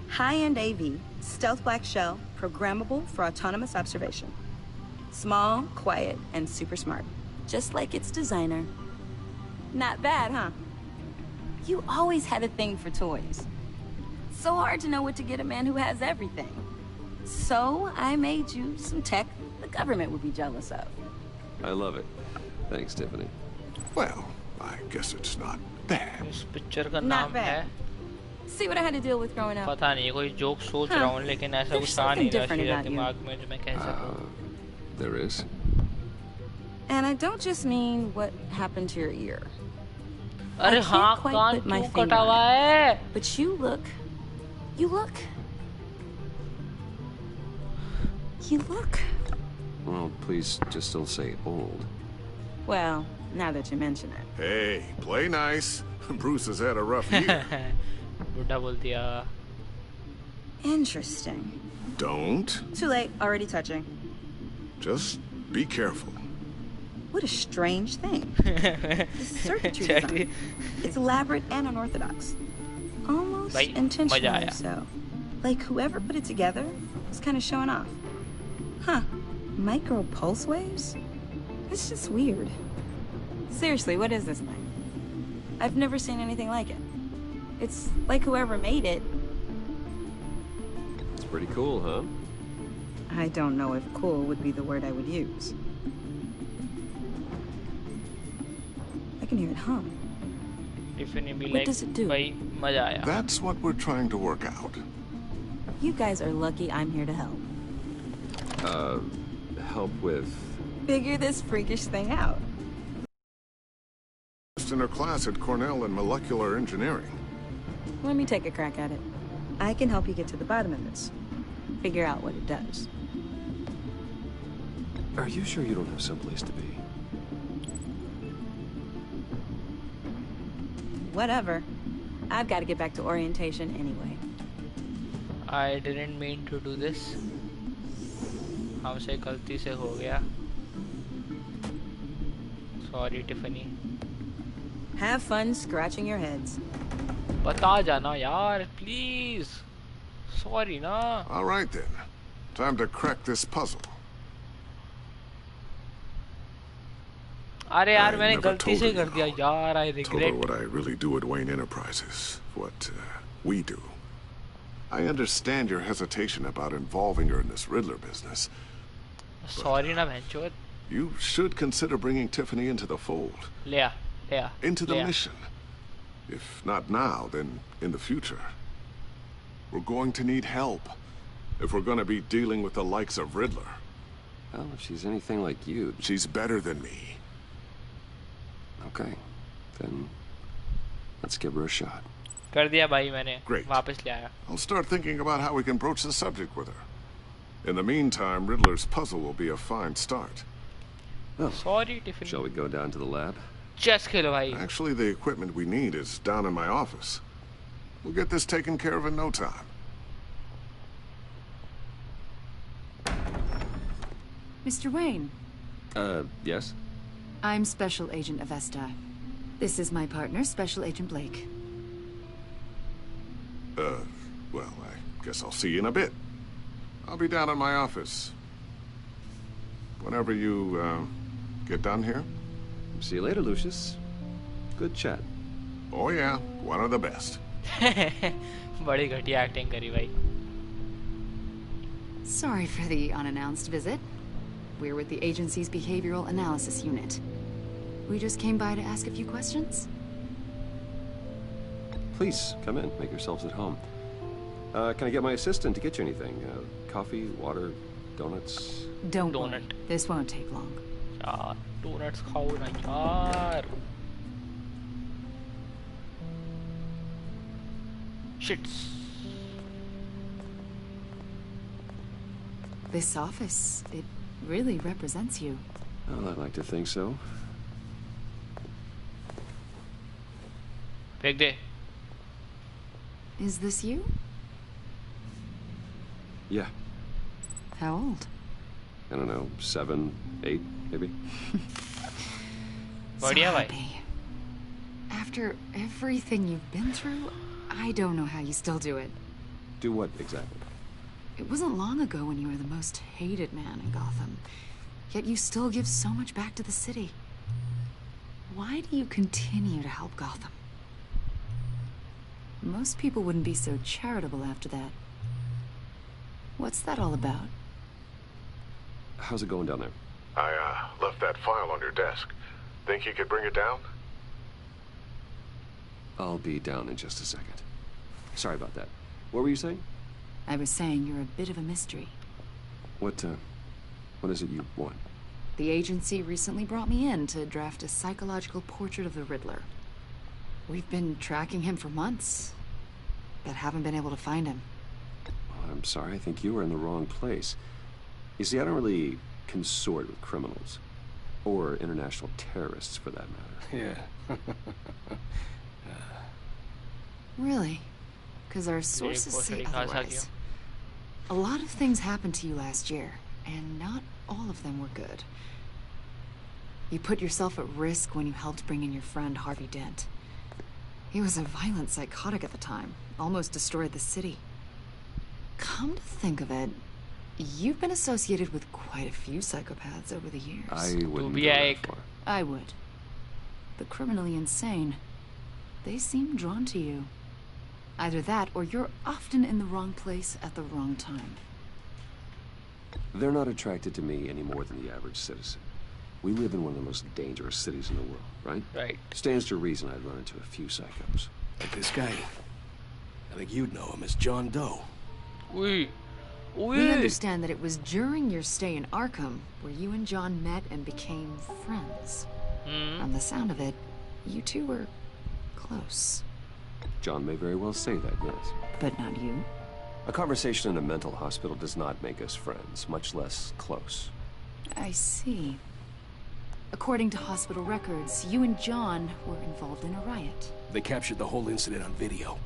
High-end AV, stealth black shell, programmable for autonomous observation. Small, quiet, and super smart. Just like its designer. Not bad, huh? You always had a thing for toys. So hard to know what to get a man who has everything. So I made you some tech the government would be jealous of. I love it. Thanks, Tiffany. Well, I guess it's not bad. इस picture का Not नाम bad. है See what I had to deal with growing up. पता नहीं कोई joke सोच रहा हूँ लेकिन ऐसा There's कुछ आ something नहीं रहा different सीधा about you. दिमाग में जो मैं कह सकूँ. There is. And I don't just mean what happened to your ear. अरे I हाँ can't quite can't put my क्यों finger कटा on हुआ it. है? But you look. Well, please just don't say old. Well, now that you mention it. Hey, play nice. Bruce has had a rough year. बुढ़ा बोल दिया. Interesting. Don't. Too late. Already touching. Just be careful. What a strange thing. The circuitry design. It's elaborate and unorthodox. Almost भाई, intentionally मजा आया. so. Like whoever put it together was kind of showing off. Huh. Micro pulse waves? It's just weird. Seriously, what is this thing? I've never seen anything like it. It's like whoever made it. It's pretty cool, huh? I don't know if cool would be the word I would use. I can hear it hum. Tiffany be What like, does it do? भाई मजा आया. That's what we're trying to work out. You guys are lucky I'm here to help. Help with... Figure this freakish thing out. In her class at Cornell in molecular engineering. Let me take a crack at it. I can help you get to the bottom of this. Figure out what it does. Are you sure you don't have someplace to be? Whatever. I've got to get back to orientation anyway. I didn't mean to do this. हमसे गलती से हो गया. Sorry, Tiffany. Have fun scratching your heads. बता जाना यार, please. Sorry ना. All right then. Time to crack this puzzle. अरे यार मैंने गलती से कर दिया यार. I Told her regret. what I really do at Wayne Enterprises. What we do. I understand your hesitation about involving her in this Riddler business. Sorry ना बहनचोद. You should consider bringing Tiffany into the fold. ले आ. Into the mission. If not now, then in the future. We're going to need help. If we're going to be dealing with the likes of Riddler. Well, if she's anything like you... She's better than me. Okay. Then let's give her a shot. कर दिया भाई मैंने. Great. वापस ले आया. I'll start thinking about how we can broach the subject with her. In the meantime, Riddler's puzzle will be a fine start. Oh. Sorry, Tiffany. Shall we go down to the lab? Chess खेलो भाई. Actually, the equipment we need is down in my office. We'll get this taken care of in no time. Mr. Wayne. Yes? I'm Special Agent Avesta. This is my partner, Special Agent Blake. Well, I guess I'll see you in a bit. I'll be down in my office. Whenever you, get done here. See you later, Lucius. Good chat. Oh yeah, one of the best. बड़ी घटिया acting करी भाई. Sorry for the unannounced visit. We're with the agency's behavioral analysis unit. We just came by to ask a few questions. Please, come in. Make yourselves at home. Can I get my assistant to get you anything? Coffee, water, donuts? Don't worry. This won't take long. यार, donuts खाओ ना यार. Shits. This office, it really represents you. Well, I'd like to think so. फेंक दे. Is this you? Yeah. How old? I don't know, 7, 8, maybe? So happy. After everything you've been through, I don't know how you still do it. Do what, exactly? It wasn't long ago when you were the most hated man in Gotham. Yet you still give so much back to the city. Why do you continue to help Gotham? Most people wouldn't be so charitable after that. What's that all about? How's it going down there? I left that file on your desk. Think you could bring it down? I'll be down in just a second. Sorry about that. What were you saying? I was saying you're a bit of a mystery. What is it you want? The agency recently brought me in to draft a psychological portrait of the Riddler. We've been tracking him for months, but haven't been able to find him. Well, I'm sorry, I think you were in the wrong place. You see, I don't really consort with criminals. Or international terrorists, for that matter. Yeah. Really? Because our sources say otherwise. A lot of things happened to you last year, and not all of them were good. You put yourself at risk when you helped bring in your friend Harvey Dent. He was a violent psychotic at the time, almost destroyed the city. Come to think of it, you've been associated with quite a few psychopaths over the years. I wouldn't go that far. I would. The criminally insane, they seem drawn to you. Either that, or you're often in the wrong place at the wrong time. They're not attracted to me any more than the average citizen. We live in one of the most dangerous cities in the world, right? Right. Stands to reason I'd run into a few psychos. Like this guy. I think you'd know him as John Doe. We understand that it was during your stay in Arkham where you and John met and became friends. From the sound of it, you two were close. John may very well say that, yes. But not you. A conversation in a mental hospital does not make us friends, much less close. I see. According to hospital records, you and John were involved in a riot. They captured the whole incident on video.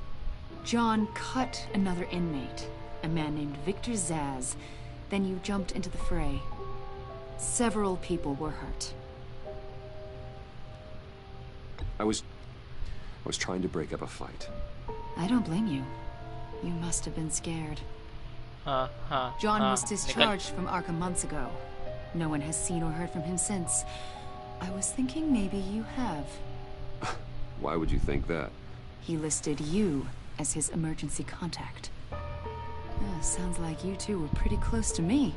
John cut another inmate, a man named Victor Zsasz. Then you jumped into the fray. Several people were hurt. I was trying to break up a fight. I don't blame you. You must have been scared. John was discharged from Arkham months ago. No one has seen or heard from him since. I was thinking maybe you have. Why would you think that? He listed you as his emergency contact. Sounds like you two were pretty close to me.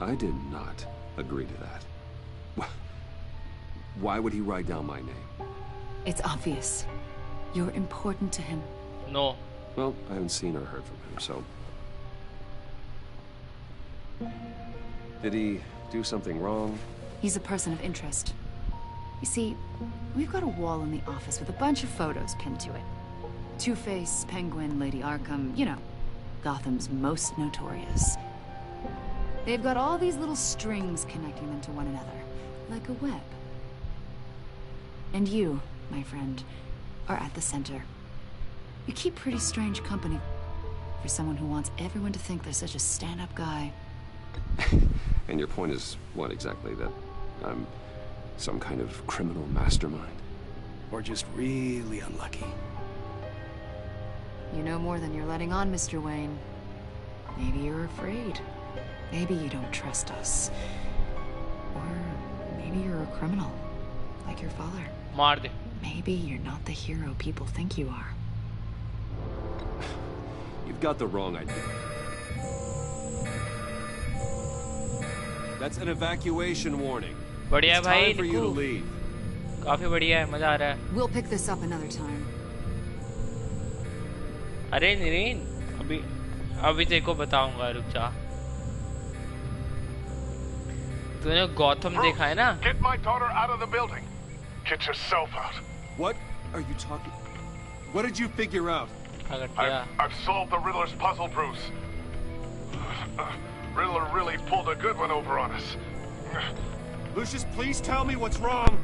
I did not agree to that. Why would he write down my name? It's obvious. You're important to him. No. Well, I haven't seen or heard from him, so... Did he do something wrong? He's a person of interest. You see, we've got a wall in the office with a bunch of photos pinned to it. Two-Face, Penguin, Lady Arkham, you know, Gotham's most notorious. They've got all these little strings connecting them to one another, like a web. And you, my friend, are at the center. You keep pretty strange company for someone who wants everyone to think they're such a stand-up guy. And your point is what exactly? That I'm some kind of criminal mastermind? Or just really unlucky? You know more than you're letting on, Mr. Wayne. Maybe you're afraid. Maybe you don't trust us. Or maybe you're a criminal, like your father. Maar de. Maybe you're not the hero people think you are. You've got the wrong idea. That's an evacuation warning. बढ़िया It's भाई time for you to leave. काफी बढ़िया है, मजा आ रहा है. We'll pick this up another time. अरे Narine, अभी तेरे को बताऊंगा, रुक जा. तूने गौतम देखा है ना? Get my daughter out of the building. Get yourself out. What are you talking? What did you figure out? I've solved the Riddler's puzzle, Bruce. Riddler really pulled a good one over on us. Lucius, please tell me what's wrong.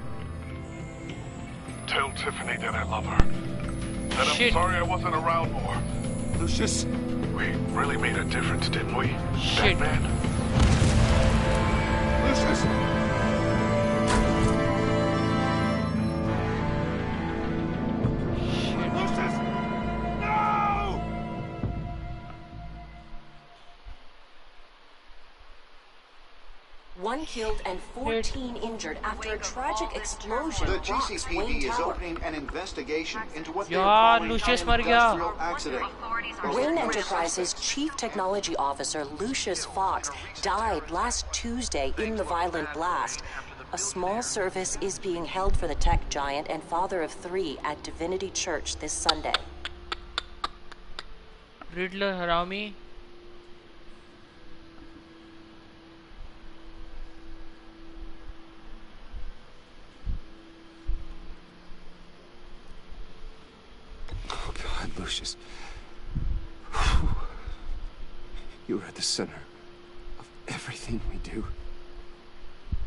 Tell Tiffany that I love her. And I'm sorry I wasn't around more. Lucius. We really made a difference, didn't we? Shit. Batman? Lucius! Lucius! No! One killed and 14 injured after a tragic explosion. The rocks Wayne GCPD is Tower. opening an investigation into what they're यार calling luscious an मर गया. industrial accident. Wayne Enterprises Chief Technology Officer Lucius Fox died last Tuesday in the violent blast. A small service is being held for the tech giant and father of 3 at Divinity Church this Sunday. Riddler हरामी. Oh, God, Lucius. You were at the center of everything we do.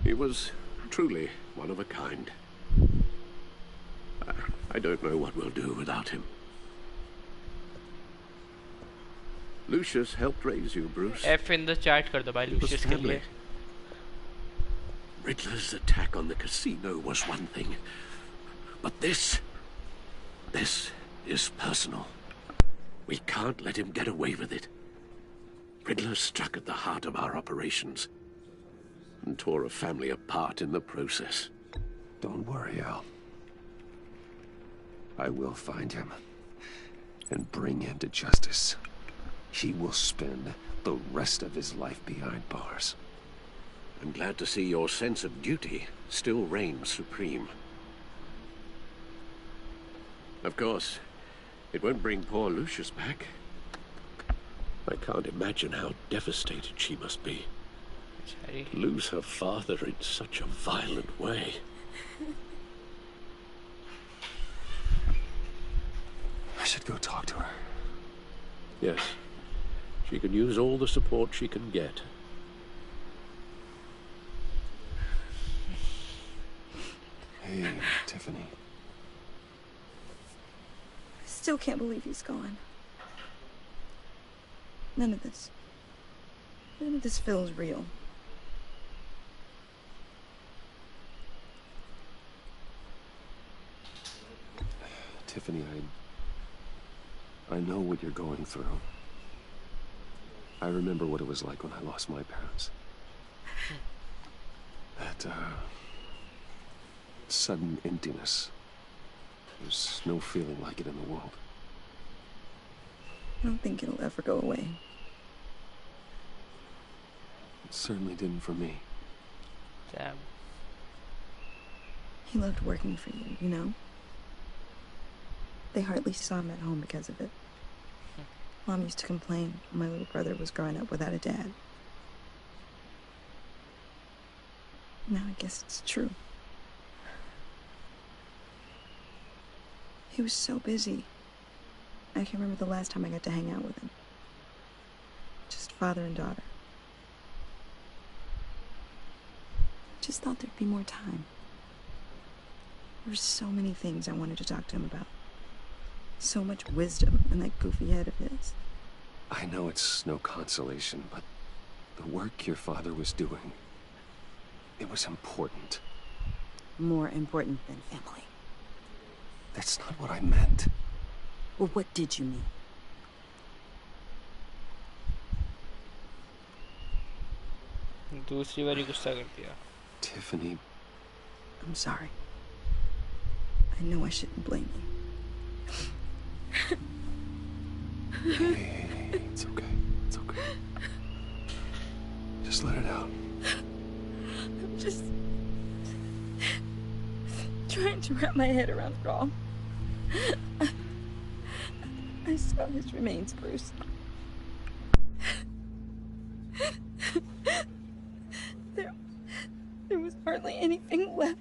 He was truly one of a kind. I don't know what we'll do without him. Lucius helped raise you, Bruce. F in the chat कर दो भाई It was luscious के लिए. family. Riddler's attack on the casino was one thing. But this is personal. We can't let him get away with it. Riddler struck at the heart of our operations and tore a family apart in the process. Don't worry, Al. I will find him and bring him to justice. He will spend the rest of his life behind bars. I'm glad to see your sense of duty still reigns supreme. Of course, it won't bring poor Lucius back. I can't imagine how devastated she must be. To lose her father in such a violent way. I should go talk to her. Yes. She can use all the support she can get. Hey, Tiffany. I still can't believe he's gone. None of this feels real. Tiffany, I know what you're going through. I remember what it was like when I lost my parents. That, sudden emptiness. There's no feeling like it in the world. I don't think it'll ever go away. It certainly didn't for me. Damn. He loved working for you, you know? They hardly saw him at home because of it. Mom used to complain my little brother was growing up without a dad. Now I guess it's true. He was so busy. I can't remember the last time I got to hang out with him. Just father and daughter. Just thought there'd be more time. There were so many things I wanted to talk to him about. So much wisdom in that goofy head of his. I know it's no consolation, but the work your father was doing, it was important. More important than family. That's not what I meant. Well, what did you mean? दूसरी बारी गुस्सा कर दिया. Tiffany. I'm sorry. I know I shouldn't blame you. Hey, it's okay. It's okay. Just let it out. I'm just trying to wrap my head around it all. I saw his remains, Bruce. There was hardly anything left.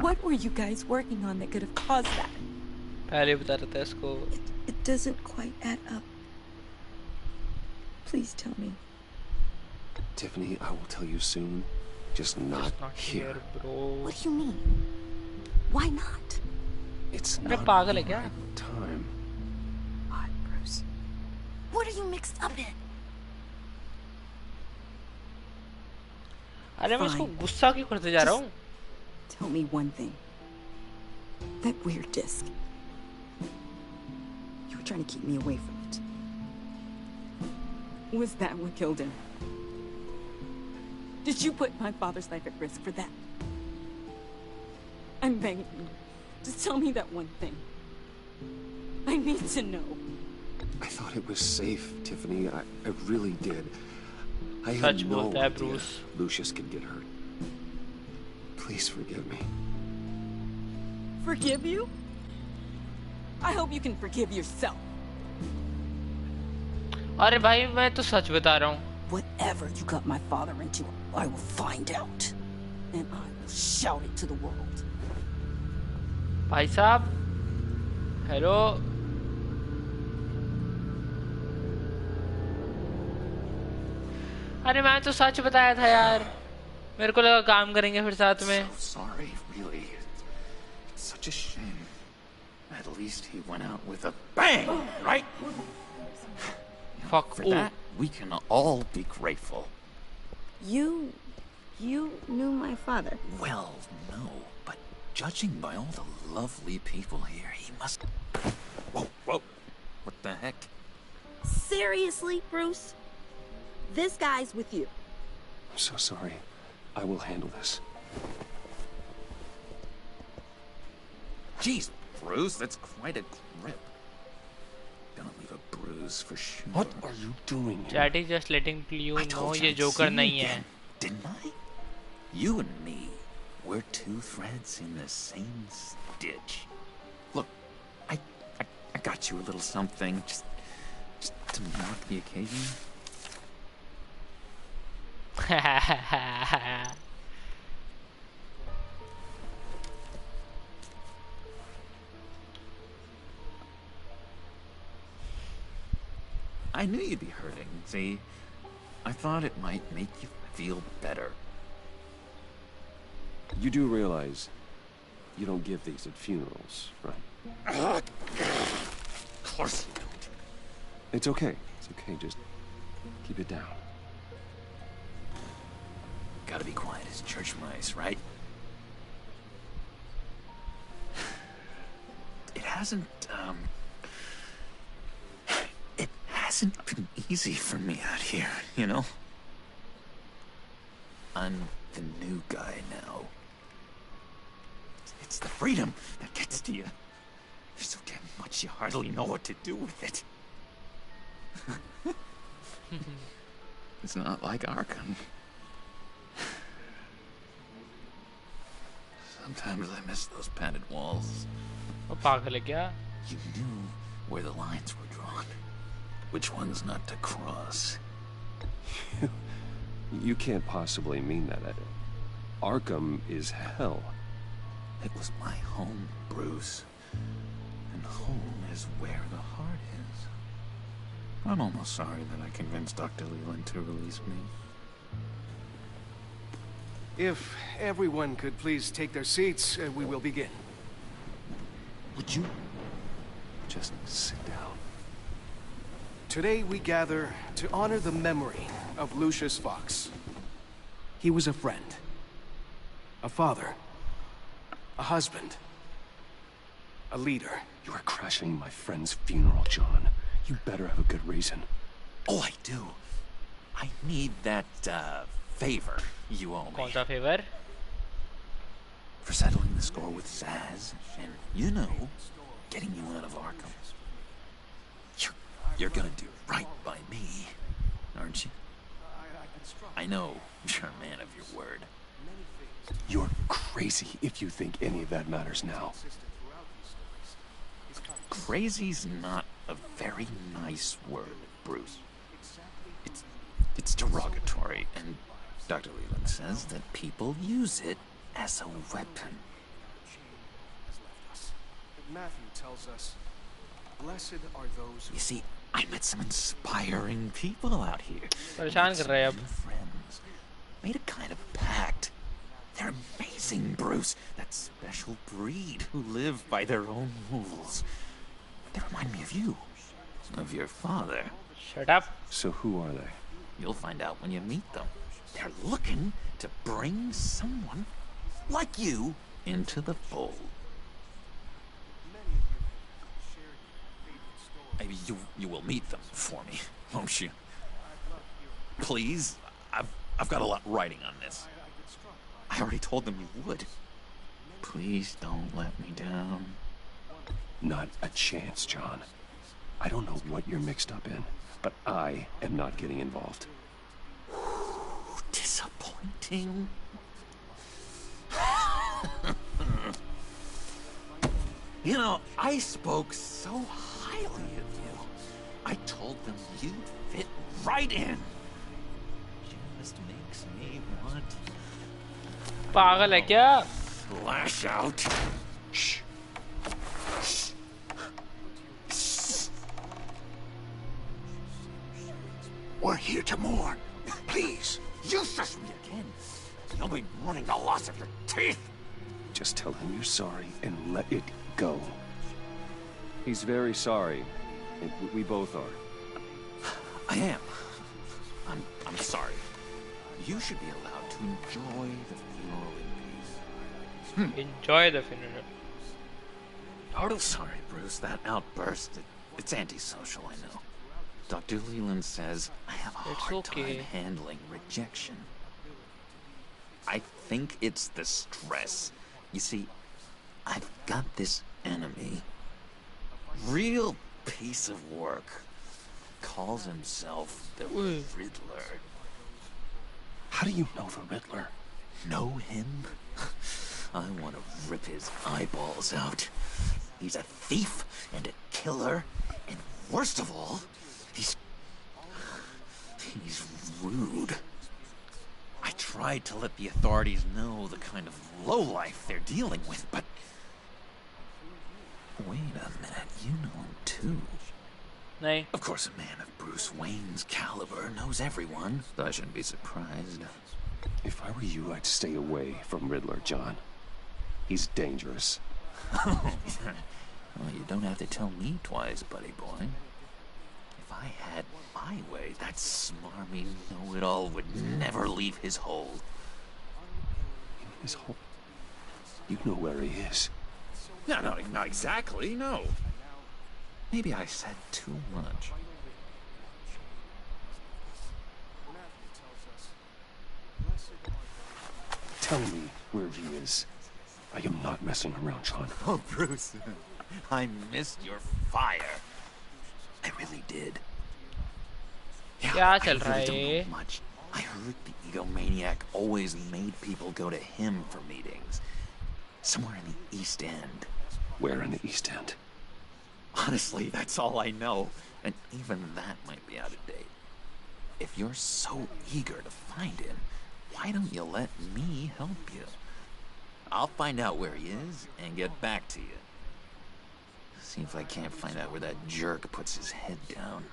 What were you guys working on that could have caused that? पहले बता रहा था इसको. It doesn't quite add up. Please tell me. Tiffany, I will tell you soon. Just not here. Bro. What do you mean? Why not? It's अरे not पागल है the क्या? right time. What, Bruce? What are you mixed up in? अरे मैं इसको गुस्सा क्यों करते जा रहा हूँ? Tell me one thing. That weird disc. You were trying to keep me away from it. Was that what killed him? Did you put my father's life at risk for that? I'm begging you. Just tell me that one thing. I need to know. I thought it was safe, Tiffany. I really did. I Such had no बोलता है idea Bruce. Lucius could get hurt. Please forgive me. Forgive you? I hope you can forgive yourself. अरे भाई मैं तो सच बता रहा हूँ. Whatever you got my father into, I will find out. And I will shout it to the world. भाई साहब, hello. अरे मैं तो सच बताया था यार. मेरे को लगा काम करेंगे फिर साथ में. So sorry, really. It's such a shame. At least he went out with a bang, right? Fuck. For that, we can all be grateful. You knew my father? Well, no, but judging by all the lovely people here, he must... Whoa, whoa. What the heck? Seriously, Bruce? This guy's with you. I'm so sorry. I will handle this. Jeez, Bruce, that's quite a grip. Gonna leave a bruise for sure. What are you doing here? Chat is just letting you know ये joker नहीं है. Didn't I? You and me, we're two threads in the same stitch. Look, I got you a little something, just to mark the occasion. I knew you'd be hurting, see? I thought it might make you feel better. You do realize you don't give these at funerals, right? Of course you don't. It's okay. It's okay. Just keep it down. Gotta be quiet as church mice, right? It hasn't been easy for me out here, you know? I'm the new guy now. It's the freedom that gets to you. There's so damn much you hardly know what to do with it. It's not like Arkham. Sometimes I miss those padded walls. वो पागल है क्या? You knew where the lines were drawn. Which ones not to cross. You can't possibly mean that. Arkham is hell. It was my home, Bruce. And home is where the heart is. I'm almost sorry that I convinced Dr. Leland to release me. If everyone could please take their seats, we will begin. Would you just sit down? Today we gather to honor the memory of Lucius Fox. He was a friend, a father, a husband, a leader. You are crashing my friend's funeral, John. You better have a good reason. Oh, I do. I need that, favor you owe me. कौन सा favor? For settling the score with Zaz, and, you know, getting you out of Arkham. You're gonna do right by me, aren't you? I know you're a man of your word. You're crazy if you think any of that matters now. Crazy's not a very nice word, Bruce. It's derogatory, and Dr. Leland says that people use it as a weapon. Matthew tells us, blessed are those who... You see, I met some inspiring people out here. परेशान कर रहे हैं अब. Friends. Made a kind of pact. They're amazing. missing, Bruce. That special breed who live by their own rules. They remind me of you. Of your father. Shut up. So who are they? You'll find out when you meet them. They're looking to bring someone like you into the fold. Maybe you will meet them for me, won't you? Please? I've got a lot writing on this. I already told them you would. Please don't let me down. Not a chance, John. I don't know what you're mixed up in, but I am not getting involved. Disappointing. You know, I spoke so highly of you. I told them you'd fit right in. Just makes me want... पागल है क्या? Lash out. Shh. We're here to mourn. Please. You shush me again. You'll be mourning the loss of your teeth. Just tell him you're sorry and let it go. He's very sorry. And we both are. I am. I'm sorry. You should be allowed to enjoy the funeral in peace. Enjoy the funeral. Oh, sorry, Bruce. That outburst, it's antisocial, I know. Dr. Leland says I have a hard time handling rejection. I think it's the stress. You see, I've got this enemy. Real piece of work. Calls himself the Riddler. How do you know the Riddler? Know him? I want to rip his eyeballs out. He's a thief and a killer, and worst of all, he's rude. I tried to let the authorities know the kind of lowlife they're dealing with, but... Wait a minute, you know him too. No. Of course, a man of Bruce Wayne's caliber knows everyone, so I shouldn't be surprised. If I were you, I'd stay away from Riddler, John. He's dangerous. Well, you don't have to tell me twice, buddy boy. If I had my way, that smarmy know-it-all would never leave his hold. His hold? You know where he is. No, not exactly, no. Maybe I said too much. Tell me where he is. I am not messing around, John. Oh, Bruce. I missed your fire. I really did. Yeah, I really don't know much. I heard the egomaniac always made people go to him for meetings. Somewhere in the East End. Where in the East End? Honestly, that's all I know. And even that might be out of date. If you're so eager to find him, why don't you let me help you? I'll find out where he is and get back to you. See if I can't find out where that jerk puts his head down.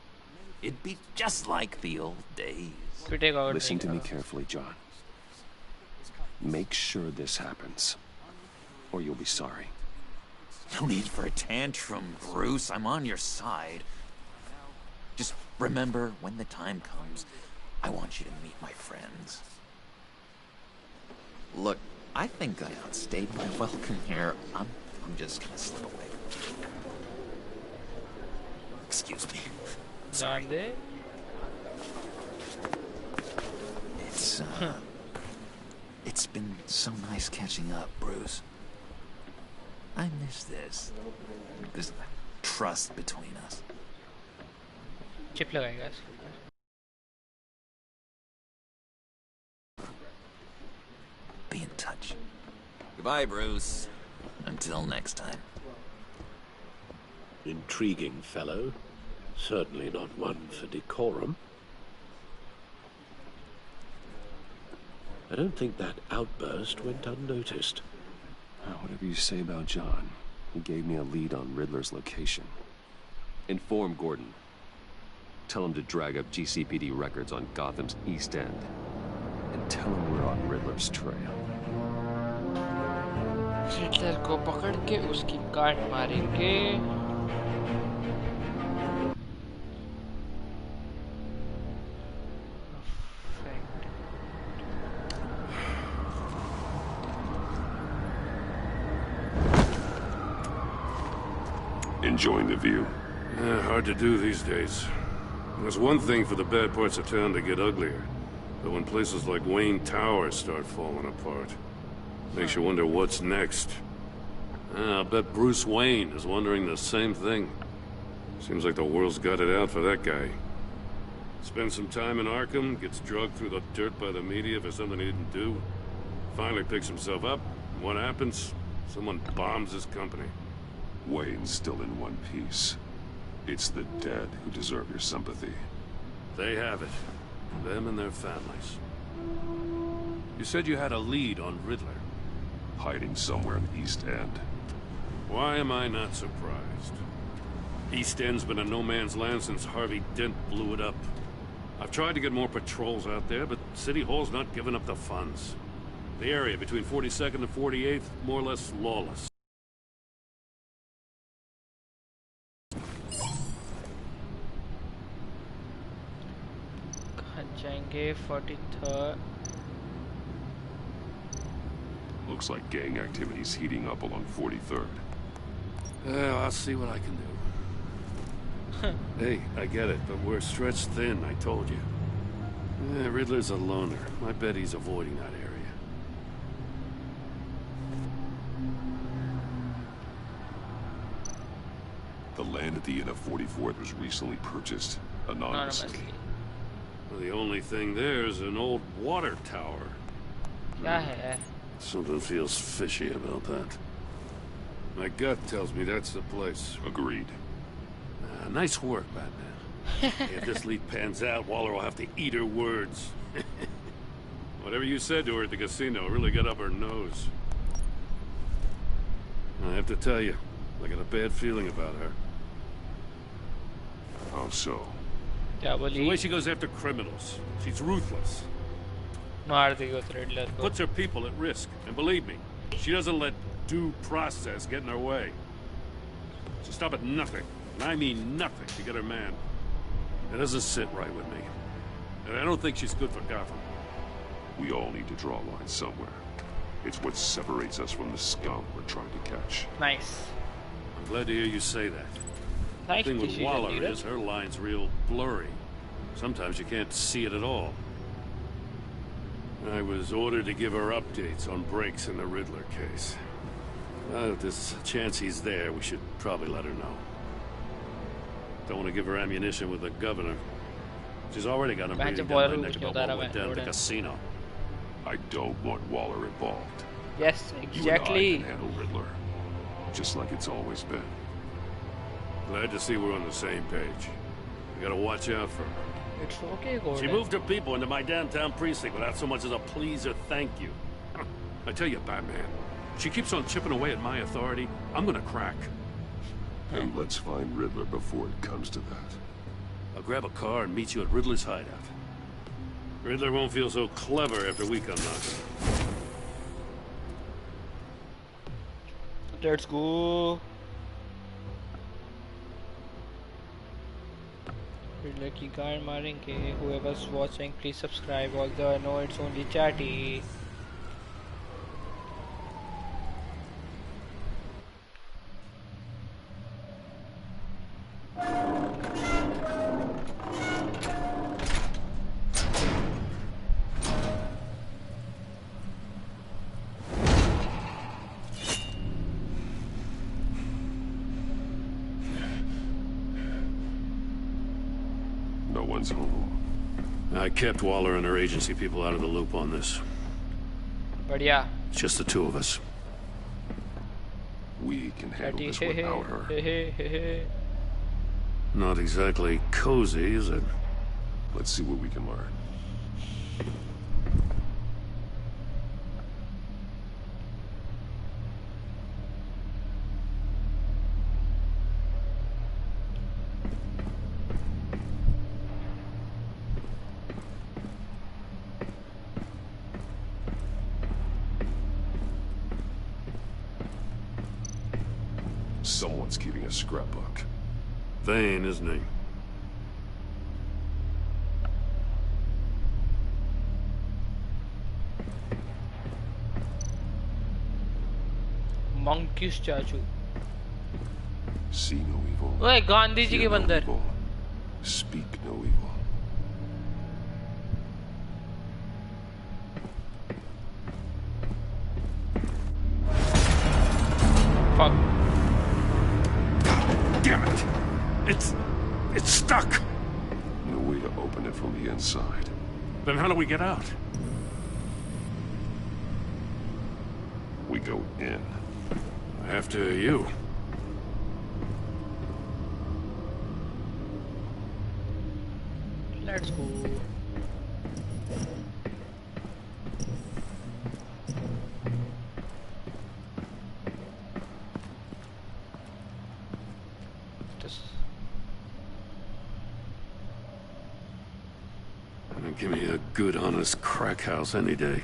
It'd be just like the old days. Listen to me carefully, John. Make sure this happens, or you'll be sorry. No need for a tantrum, Bruce. I'm on your side. Just remember, when the time comes, I want you to meet my friends. Look, I think I outstayed my welcome here. I'm just gonna slip away. Excuse me. Sorry. It's been so nice catching up, Bruce. I miss this trust between us. Chip लगाएगा Be in touch. Goodbye, Bruce. Until next time. Intriguing fellow. Certainly not one for decorum. I don't think that outburst went unnoticed. Whatever you say about John, he gave me a lead on Riddler's location. Inform Gordon. Tell him to drag up GCPD records on Gotham's East End. And tell him we're on Riddler's trail. Riddler को पकड़ के उसकी काट मारेंगे। Enjoying the view? Yeah, hard to do these days. There's one thing for the bad parts of town to get uglier, but when places like Wayne Tower start falling apart, makes you wonder what's next. I'll bet Bruce Wayne is wondering the same thing. Seems like the world's got it out for that guy. Spends some time in Arkham, gets dragged through the dirt by the media for something he didn't do. Finally picks himself up, and what happens? Someone bombs his company. Wayne's still in one piece. It's the dead who deserve your sympathy. They have it. Them and their families. You said you had a lead on Riddler. Hiding somewhere in the East End. Why am I not surprised? East End's been a no-man's land since Harvey Dent blew it up. I've tried to get more patrols out there, but City Hall's not giving up the funds. The area between 42nd and 48th, more or less lawless. जाएंगे 43rd. Looks like gang activity's heating up along 43rd. Well, I'll see what I can do. Hey, I get it, but we're stretched thin, I told you. Riddler's a loner. I bet he's avoiding that area. The land at the end of 44th was recently purchased anonymously. Well, the only thing there is an old water tower. Something feels fishy about that. My gut tells me that's the place. Agreed. Nice work, Batman. Hey, if this lead pans out, Waller will have to eat her words. Whatever you said to her at the casino really got up her nose. I have to tell you, I got a bad feeling about her. How so? The way she goes after criminals. She's ruthless. Puts her people at risk. And believe me, she doesn't let due process get in her way. She'll stop at nothing, and I mean nothing, to get her man. It doesn't sit right with me. And I don't think she's good for Gotham. We all need to draw a line somewhere. It's what separates us from the scum we're trying to catch. Nice. I'm glad to hear you say that. The thing with Waller is her line's real blurry. Sometimes you can't see it at all. I was ordered to give her updates on breaks in the Riddler case. If there's a chance he's there, we should probably let her know. Don't want to give her ammunition with the governor. She's already got a meeting down my neck about what went down at the casino. I don't want Waller involved. Yes, exactly. You and I can handle Riddler, just like it's always been. Glad to see we're on the same page. We gotta watch out for her. It's okay, Gordon. She moved her people into my downtown precinct without so much as a please or thank you. I tell you, Batman, she keeps on chipping away at my authority. I'm gonna crack. And let's find Riddler before it comes to that. I'll grab a car and meet you at Riddler's hideout. Riddler won't feel so clever after we come knocking. Let's go. Riddler की गाड़ मारेंगे. Whoever's watching, please subscribe. Although I know it's only chatty. Home. I kept Waller and her agency people out of the loop on this. But yeah, it's just the two of us. We can handle this without her. Not exactly cozy, is it? Let's see what we can learn. Someone's keeping a scrapbook. Vane, isn't he? Monkey statue. See no evil. ओए गांधी जी के बंदर. Speak no evil. Fuck. God damn it! It's stuck. No way to open it from the inside. Then how do we get out? We go in. After you. Let's go. Give me a good, honest crack house any day.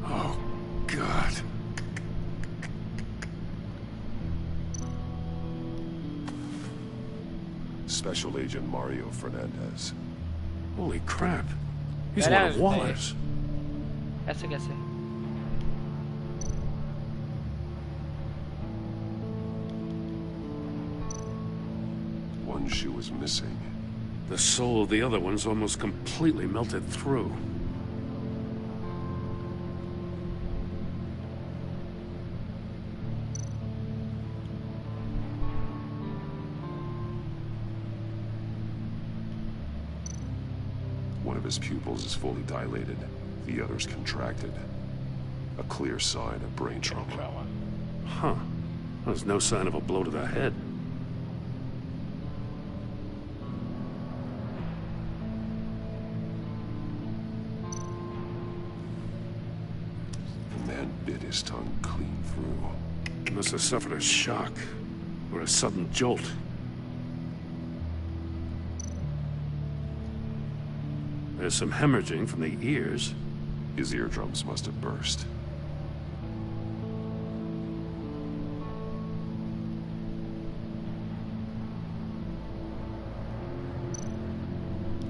Oh, God. Special Agent Mario Fernandez. Holy crap. He's one of Waller's. ऐसे कैसे? One shoe is missing. The soul of the other one's almost completely melted through. One of his pupils is fully dilated. The other's contracted. A clear sign of brain trauma. Huh. There's no sign of a blow to the head. The man bit his tongue clean through. He must have suffered a shock, or a sudden jolt. There's some hemorrhaging from the ears. His eardrums must have burst.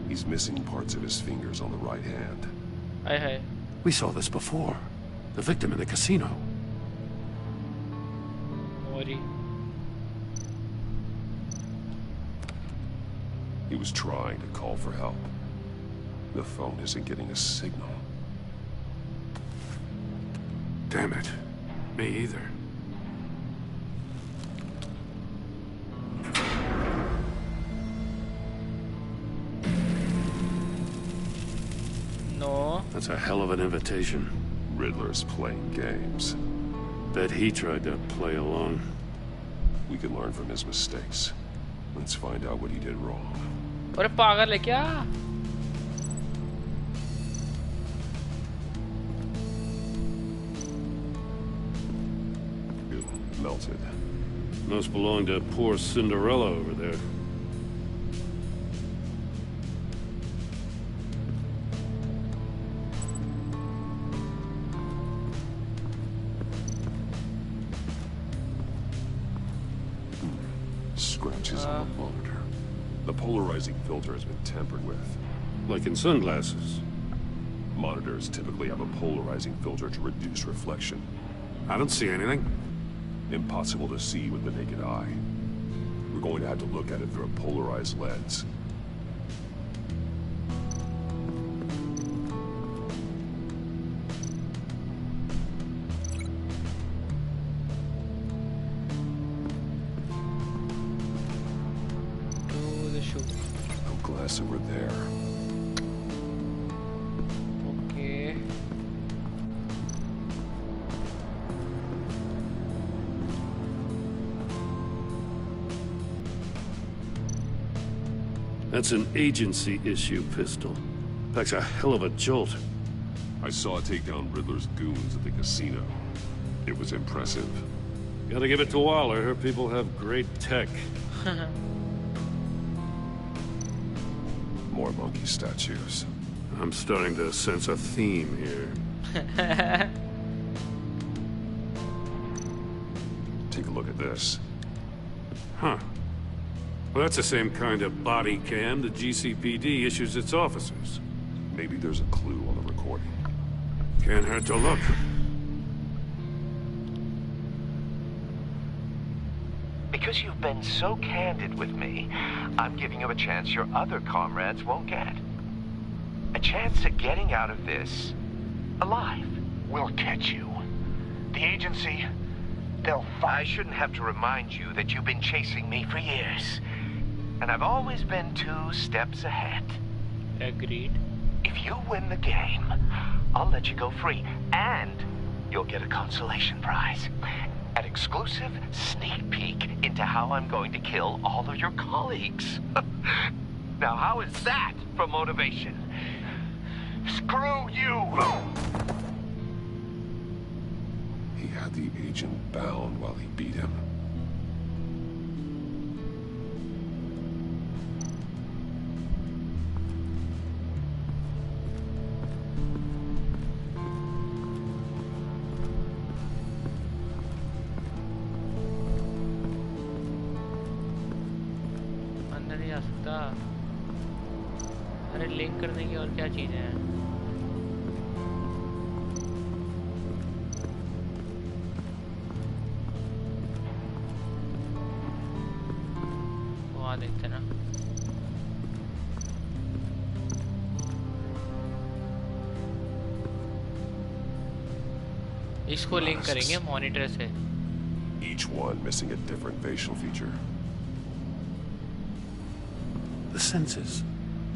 He's missing parts of his fingers on the right hand. Hey. We saw this before. The victim in the casino. Mori. He was trying to call for help. The phone isn't getting a signal. Damn it. Me either. No. That's a hell of an invitation. Riddler's playing games. Bet he tried to play along. We can learn from his mistakes. Let's find out what he did wrong. अरे पागल है क्या? Melted. Must belong to poor Cinderella over there. Scratches on the monitor. The polarizing filter has been tampered with. Like in sunglasses. Monitors typically have a polarizing filter to reduce reflection. I don't see anything. Impossible to see with the naked eye. We're going to have to look at it through a polarized lens. No glass over there. Okay. That's an agency issue pistol. Packs a hell of a jolt. I saw it take down Riddler's goons at the casino. It was impressive. Gotta give it to Waller. Her people have great tech. More monkey statues. I'm starting to sense a theme here. Take a look at this. Huh. Well, that's the same kind of body cam the GCPD issues its officers. Maybe there's a clue on the recording. Can't hurt to look. Because you've been so candid with me, I'm giving you a chance your other comrades won't get. A chance at getting out of this alive. We'll catch you. The agency, they'll find... I shouldn't have to remind you that you've been chasing me for years. And I've always been 2 steps ahead. Agreed. If you win the game, I'll let you go free. And you'll get a consolation prize. An exclusive sneak peek into how I'm going to kill all of your colleagues. Now, how is that for motivation? Screw you! He had the agent bound while he beat him. अरे link करने की और क्या चीजें हैं? वहाँ देखते ना। इसको लिंक करेंगे मॉनिटर से। Each one missing a different facial feature. The senses.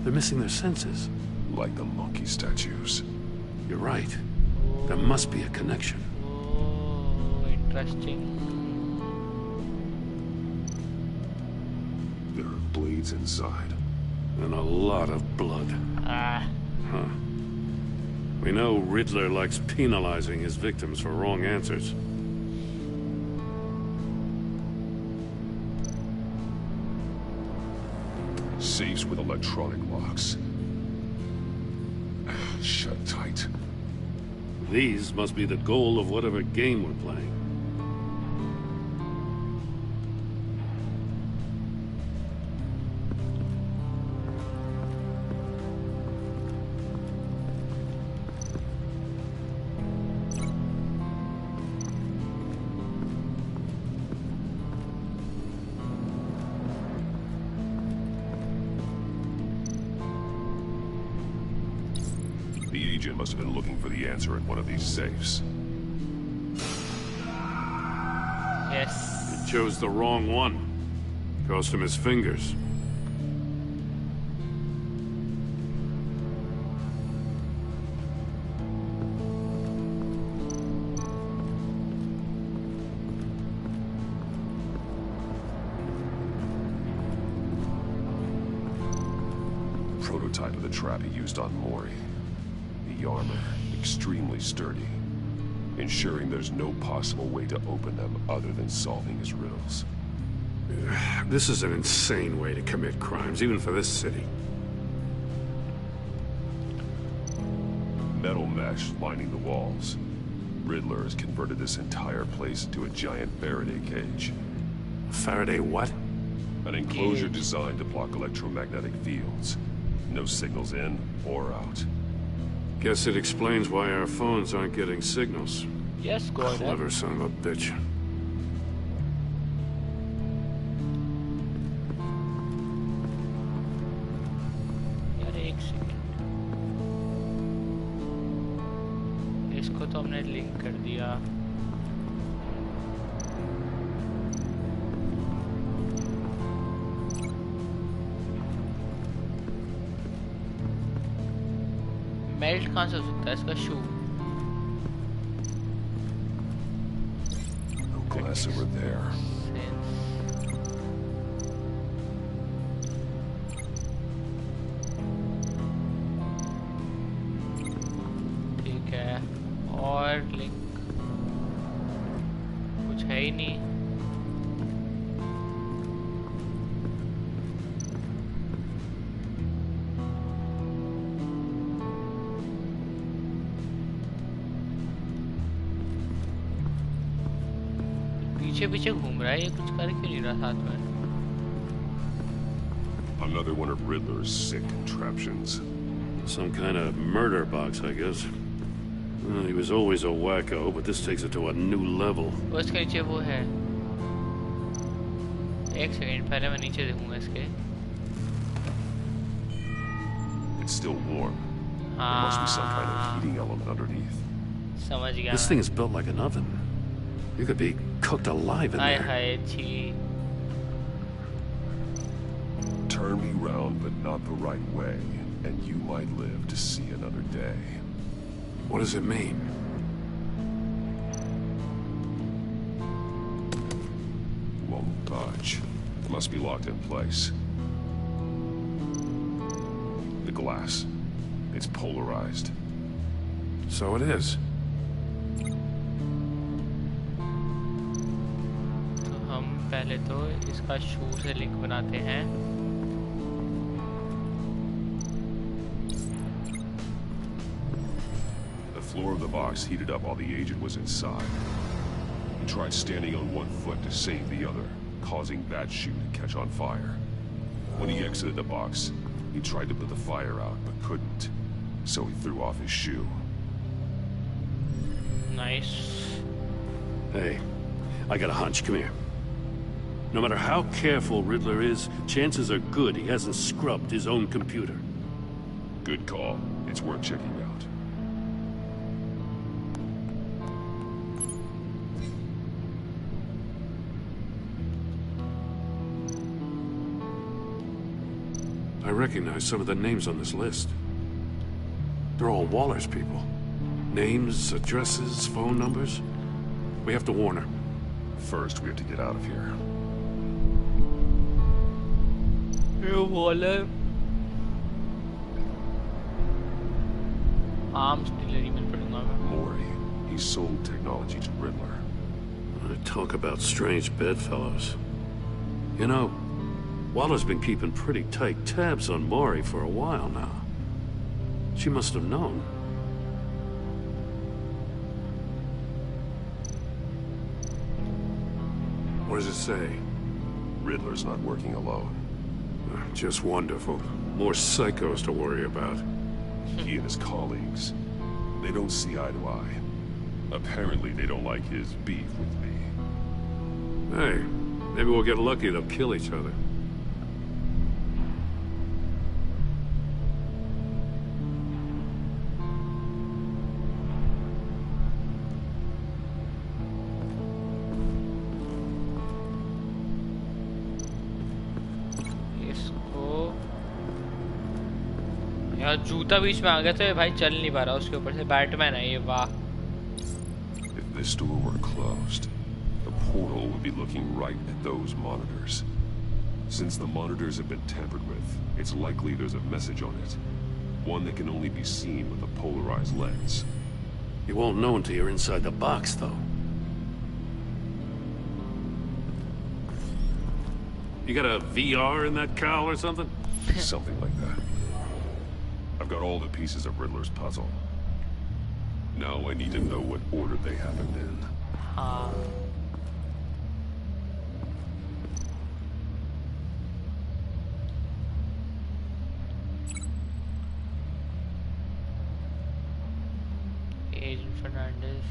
They're missing their senses. Like the monkey statues. You're right. There must be a connection. Oh, interesting. There are bleeds inside. And a lot of blood. Ah. Huh. We know Riddler likes penalizing his victims for wrong answers. Safes with electronic locks. Shut tight. These must be the goal of whatever game we're playing. The agent must have been looking for the answer in one of these safes. Yes. He chose the wrong one. Cost him his fingers. Prototype of the trap he used on Mori. The armor, extremely sturdy, ensuring there's no possible way to open them other than solving his riddles. This is an insane way to commit crimes, even for this city. Metal mesh lining the walls. Riddler has converted this entire place into a giant Faraday cage. Faraday what? An enclosure designed to block electromagnetic fields. No signals in or out. Guess it explains why our phones aren't getting signals. Yes, Gordon. Clever son of a bitch. यार एक second, इसको तो हमने link कर दिया। Melt कहाँ से हो सकता है इसका शू? No glass over there. ठीक है, और लिंक कुछ है ही नहीं। पीछे पीछे घूम रहा है ये कुछ कर क्यों नहीं रहा साथ में Another one of Riddler's sick contraptions. Some kind of murder box, I guess. He was always a wacko, but this takes it to a new level. उसके नीचे वो है एक सेकंड पहले मैं नीचे देखूंगा इसके It's still warm. There must be some kind of heating element underneath. समझ गया This thing is built like an oven. You could be cooked alive in there. हाय छी Turn me round, but not the right way, and you might live to see another day. What does it mean? Won't budge. It must be locked in place. The glass. It's polarized. So it is. तो हम पहले तो इसका शू से link बनाते हैं The floor of the box heated up while the agent was inside. He tried standing on one foot to save the other, causing that shoe to catch on fire. When he exited the box, he tried to put the fire out, but couldn't. So he threw off his shoe. Nice. Hey, I got a hunch. Come here. No matter how careful Riddler is, chances are good he hasn't scrubbed his own computer. Good call. It's worth checking out. I recognize some of the names on this list. They're all Waller's people. Names, addresses, phone numbers. We have to warn her. First, we have to get out of here. Hey, Waller. Arms dealer email पढ़ूंगा मैं. Mori. He sold technology to Riddler. Talk about strange bedfellows. You know, Waller's been keeping pretty tight tabs on Mori for a while now. She must have known. What does it say? Riddler's not working alone. Just wonderful. More psychos to worry about. He and his colleagues, they don't see eye to eye. Apparently they don't like his beef with me. Hey, maybe we'll get lucky, they'll kill each other. यार जूता बीच में आ गया तो भाई चल नहीं पा रहा उसके ऊपर से बैटमैन है ये वाह If this door were closed, the portal would be looking right at those monitors. Since the monitors have been tampered with, it's likely there's a message on it. One that can only be seen with a polarized lens. You won't know until you're inside the box, though. You got a VR in that cowl or something? Something like that. I've got all the pieces of Riddler's puzzle. Now I need to know what order they happened in. Agent Fernandez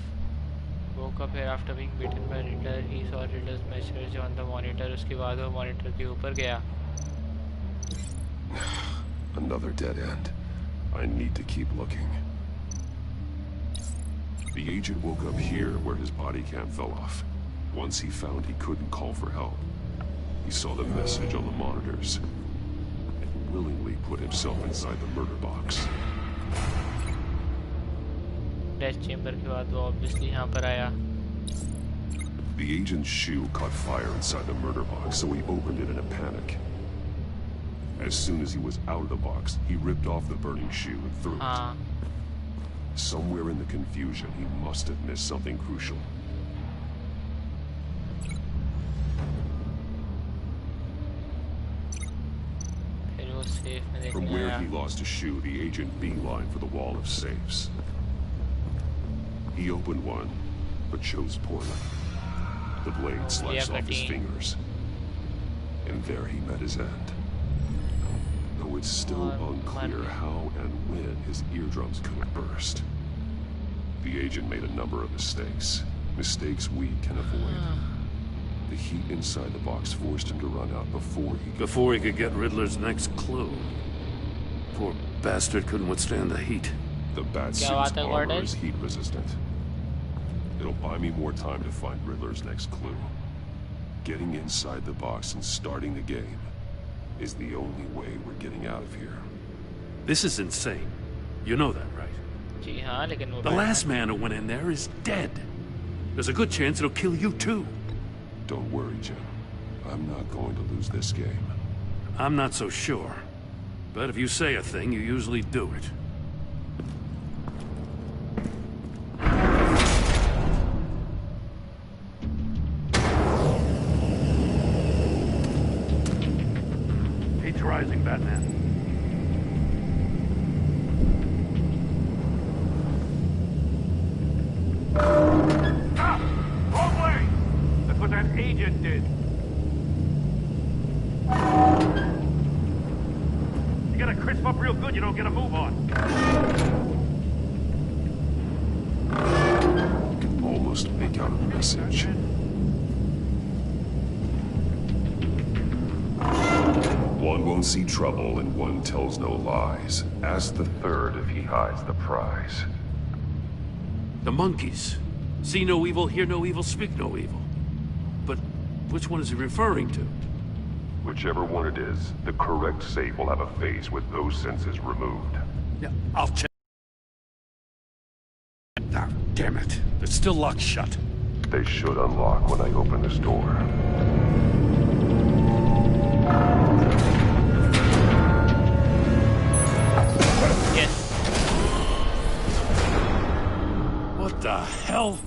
woke up here after being beaten by Riddler. He saw Riddler's message on the monitor. उसके बाद वो monitor के ऊपर गया. Another dead end. I need to keep looking. The agent woke up here where his body cam fell off. Once he found he couldn't call for help, he saw the message on the monitors and willingly put himself inside the murder box. Death chamber के बाद वो obviously यहाँ पर आया. The agent's shoe caught fire inside the murder box, so he opened it in a panic. As soon as he was out of the box, he ripped off the burning shoe and threw it. Somewhere in the confusion, he must have missed something crucial. From where he lost a shoe, the agent beelined for the wall of safes. He opened one, but chose poorly. The blade sliced off his fingers. And there he met his end. Though it's still unclear how and when his eardrums could have burst. The agent made a number of mistakes. Mistakes we can avoid. The heat inside the box forced him to run out before he could get Riddler's next clue. Poor bastard couldn't withstand the heat. The Batsuit's armor is heat resistant. It'll buy me more time to find Riddler's next clue. Getting inside the box and starting the game is the only way we're getting out of here. This is insane. You know that, right? The last man who went in there is dead. There's a good chance it'll kill you too. Don't worry, Jim. I'm not going to lose this game. I'm not so sure. But if you say a thing, you usually do it. Heat's rising, Batman. Stop! Wrong way! That's what that agent did. You gotta crisp up real good, you don't get a move on. I can almost make out a message. One won't see trouble and one tells no lies. Ask the third if he hides the prize. The monkeys. See no evil, hear no evil, speak no evil. But which one is he referring to? Whichever one it is, the correct safe will have a face with those senses removed. Yeah, I'll check. Ah, damn it. It's still locked shut. They should unlock when I open this door. Yes. What the hell?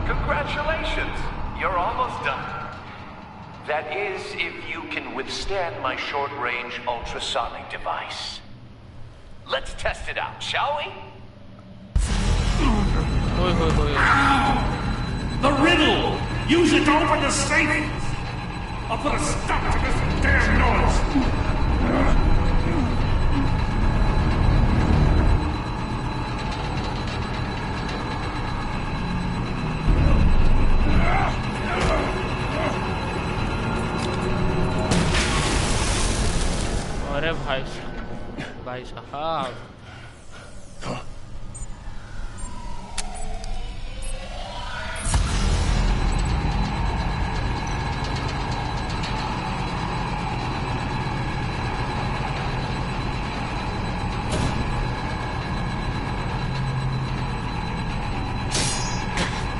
Congratulations! You're almost done. That is, if you can withstand my short-range ultrasonic device. Let's test it out, shall we? The riddle! Use it to open the safe! I'll put a stop to this damn noise! अरे भाई साहब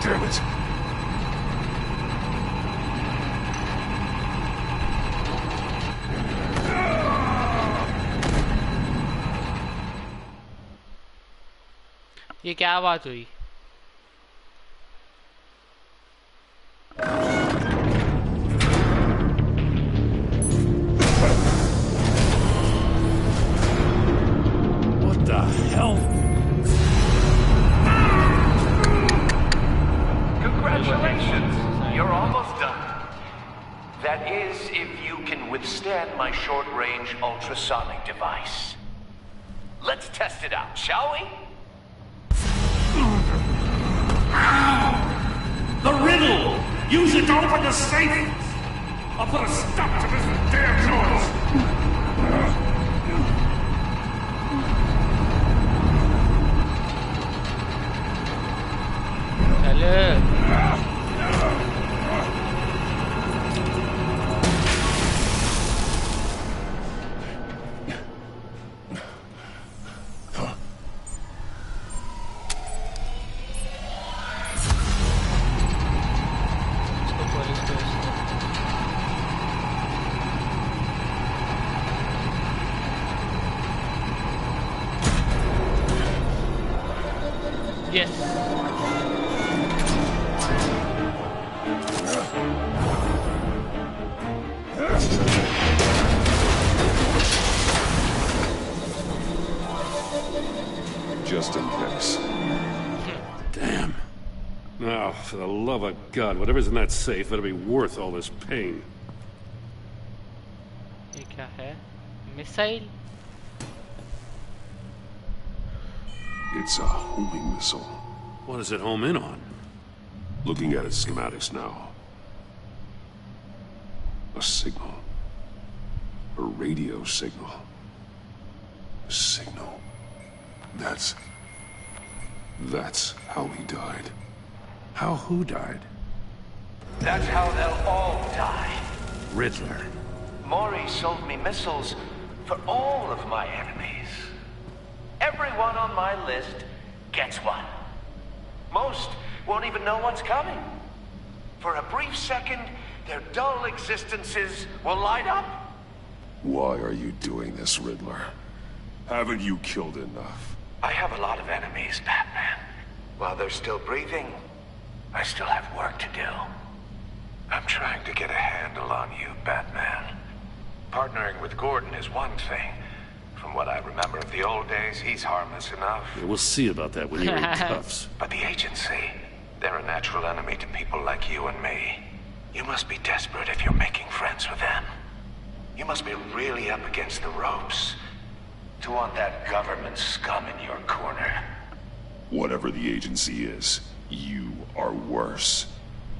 Damn it! ये क्या बात हुई? What the hell? Congratulations! You're almost done. That is, if you can withstand my short-range ultrasonic device. Let's test it out, shall we? The riddle! Use it to open the safe! I'll put a stop to this damn noise! Yes. For the love of God, whatever's in that safe better be worth all this pain. ये क्या है? Missile? It's a homing missile. What does it home in on? Looking at its schematics now. A signal. A radio signal. A signal. That's how he died. How who died? That's how they'll all die. Riddler. Mori sold me missiles for all of my enemies. Everyone on my list gets one. Most won't even know what's coming. For a brief second, their dull existences will light up. Why are you doing this, Riddler? Haven't you killed enough? I have a lot of enemies, Batman. While they're still breathing, I still have work to do. I'm trying to get a handle on you, Batman. Partnering with Gordon is one thing. From what I remember of the old days, he's harmless enough. Yeah, we'll see about that when you're in cuffs. But the agency, they're a natural enemy to people like you and me. You must be desperate if you're making friends with them. You must be really up against the ropes to want that government scum in your corner. Whatever the agency is, you are worse.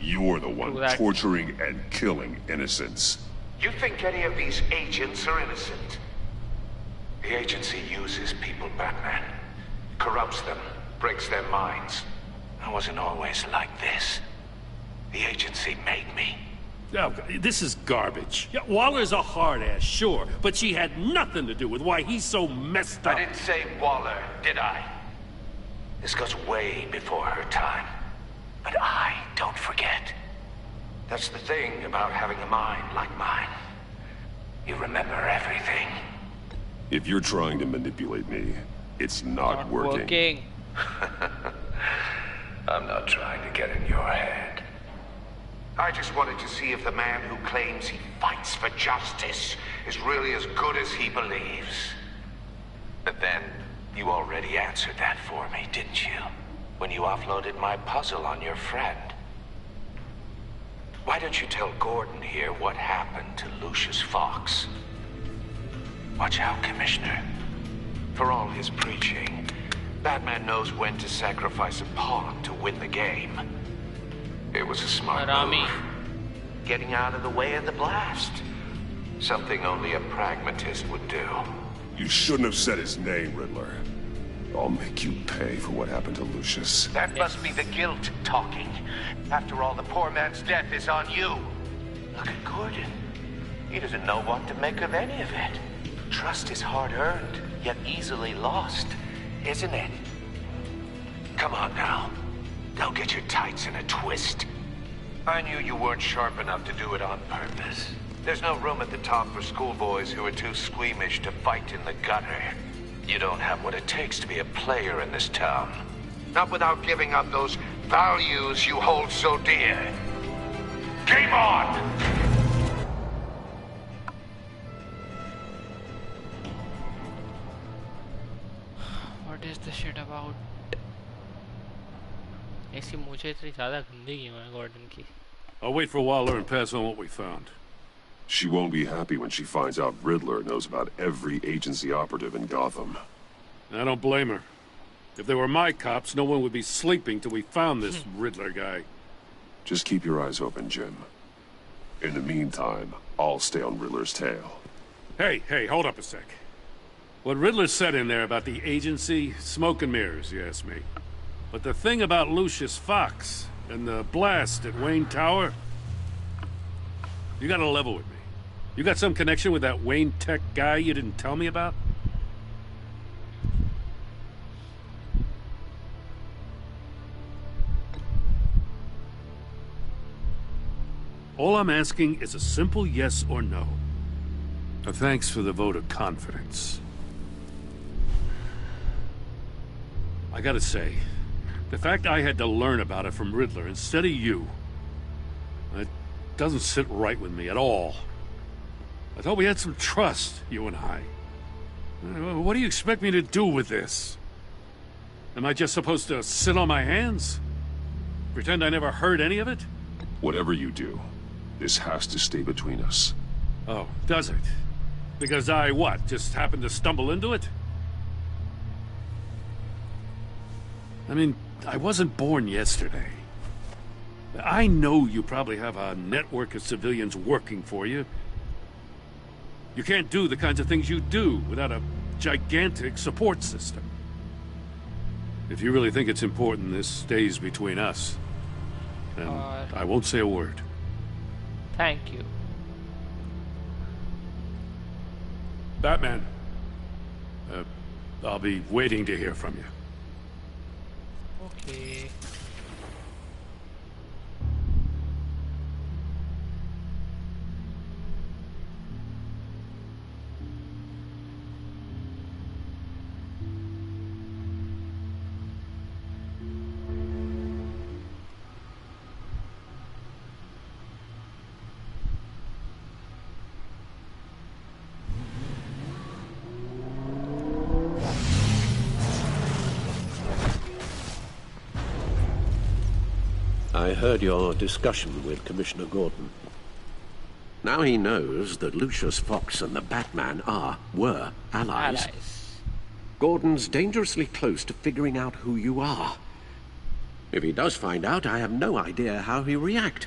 You're the one torturing and killing innocents. You think any of these agents are innocent? The agency uses people, Batman. Corrupts them, breaks their minds. I wasn't always like this. The agency made me. Oh, this is garbage. Yeah, Waller's a hard-ass, sure, but she had nothing to do with why he's so messed up. I didn't say Waller, did I? This goes way before her time. But I don't forget. That's the thing about having a mind like mine. You remember everything. If you're trying to manipulate me, it's not working. I'm not trying to get in your head. I just wanted to see if the man who claims he fights for justice is really as good as he believes. But then, you already answered that for me, didn't you? When you offloaded my puzzle on your friend. Why don't you tell Gordon here what happened to Lucius Fox? Watch out, Commissioner. For all his preaching, Batman knows when to sacrifice a pawn to win the game. It was a smart move. Getting out of the way of the blast. Something only a pragmatist would do. You shouldn't have said his name, Riddler. I'll make you pay for what happened to Lucius. That must be the guilt talking. After all, the poor man's death is on you. Look at Gordon. He doesn't know what to make of any of it. Trust is hard-earned, yet easily lost, isn't it? Come on now. Don't get your tights in a twist. I knew you weren't sharp enough to do it on purpose. There's no room at the top for schoolboys who are too squeamish to fight in the gutter. You don't have what it takes to be a player in this town. Not without giving up those values you hold so dear. Game on! What is the shit about? ऐसी मुझे इतनी ज़्यादा गंदी क्यों है Gordon की? I'll wait for Waller and pass on what we found. She won't be happy when she finds out Riddler knows about every agency operative in Gotham. I don't blame her. If they were my cops, no one would be sleeping till we found this Riddler guy. Just keep your eyes open, Jim. In the meantime, I'll stay on Riddler's tail. Hey, hold up a sec. What Riddler said in there about the agency, smoke and mirrors, you ask me. But the thing about Lucius Fox and the blast at Wayne Tower, you gotta level with me. You got some connection with that Wayne Tech guy you didn't tell me about? All I'm asking is a simple yes or no. Thanks for the vote of confidence. I gotta say, the fact I had to learn about it from Riddler instead of you, it doesn't sit right with me at all. I thought we had some trust, you and I. What do you expect me to do with this? Am I just supposed to sit on my hands? Pretend I never heard any of it? Whatever you do, this has to stay between us. Oh, does it? Because I, what, just happened to stumble into it? I mean, I wasn't born yesterday. I know you probably have a network of civilians working for you. You can't do the kinds of things you do without a gigantic support system. If you really think it's important this stays between us, then I won't say a word. Thank you. Batman, I'll be waiting to hear from you. Okay. I heard your discussion with Commissioner Gordon. Now he knows that Lucius Fox and the Batman were allies. Gordon's dangerously close to figuring out who you are. If he does find out, I have no idea how he'll react.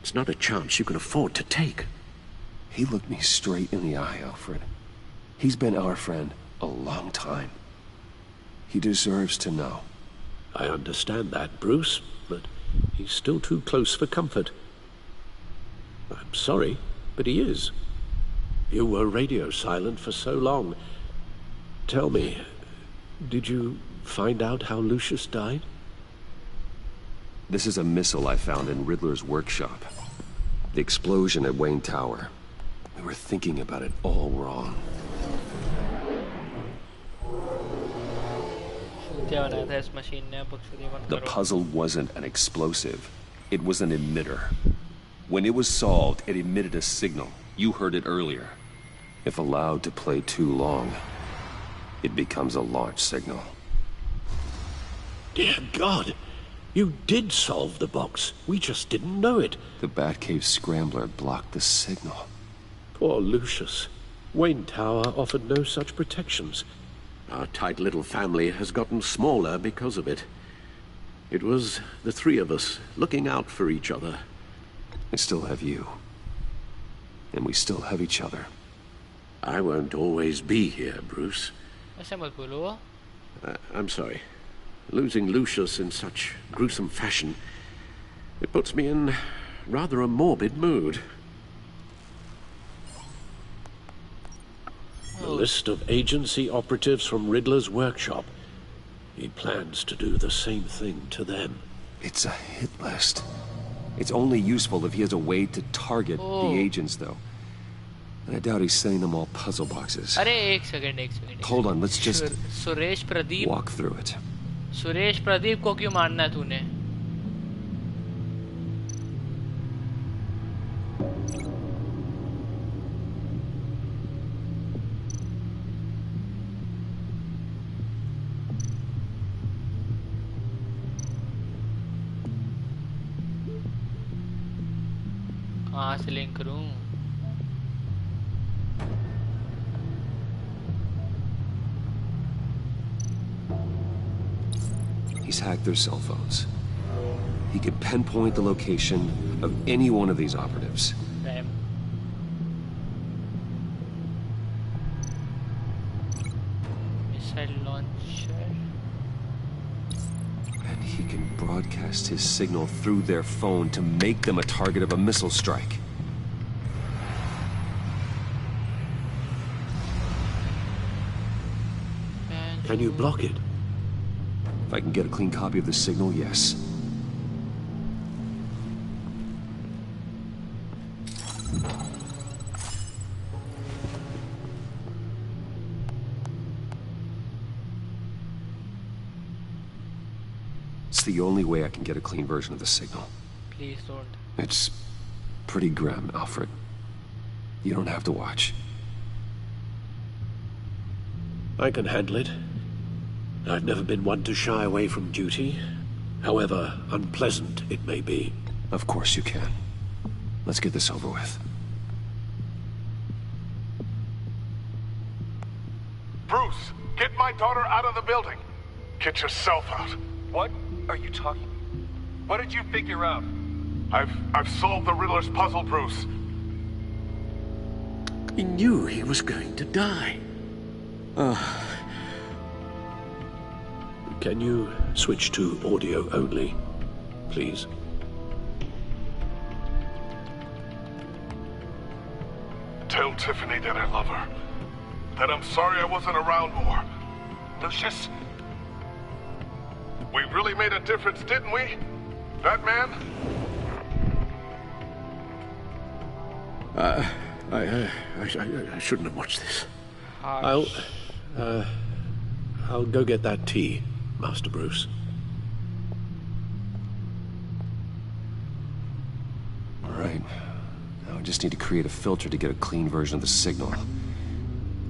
It's not a chance you can afford to take. He looked me straight in the eye, Alfred. He's been our friend a long time. He deserves to know. I understand that, Bruce, but he's still too close for comfort. I'm sorry, but he is. You were radio silent for so long. Tell me, did you find out how Lucius died? This is a missile I found in Riddler's workshop. The explosion at Wayne Tower. We were thinking about it all wrong. The puzzle wasn't an explosive. It was an emitter. When it was solved, it emitted a signal. You heard it earlier. If allowed to play too long, it becomes a launch signal. Dear God! You did solve the box. We just didn't know it. The Batcave Scrambler blocked the signal. Poor Lucius. Wayne Tower offered no such protections. Our tight little family has gotten smaller because of it. It was the three of us looking out for each other. I still have you. And we still have each other. I won't always be here, Bruce. I'm sorry. Losing Lucius in such gruesome fashion, it puts me in rather a morbid mood. A list of agency operatives from Riddler's workshop. He plans to do the same thing to them. It's a hit list. It's only useful if he has a way to target the agents, though. And I doubt he's sending them all puzzle boxes. Hold on, let's just walk through it. Suresh Pradeep को क्यों मारना है तूने? कहाँ से link करूं? He's hacked their cell phones. He could pinpoint the location of any one of these operatives. Missile launcher. And he can broadcast his signal through their phone to make them a target of a missile strike. Can you block it? If I can get a clean copy of the signal, yes. It's the only way I can get a clean version of the signal. Please don't. It's pretty grim, Alfred. You don't have to watch. I can handle it. I've never been one to shy away from duty. however unpleasant it may be. Of course you can. Let's get this over with. Bruce, get my daughter out of the building. Get yourself out. What are you talking? What did you figure out? I've solved the Riddler's puzzle, Bruce. He knew he was going to die. Can you switch to audio only, please? Tell Tiffany that I love her. That I'm sorry I wasn't around more. Lucius, we really made a difference, didn't we? That man? I shouldn't have watched this. I'll go get that tea, Master Bruce. All right. Now I just need to create a filter to get a clean version of the signal,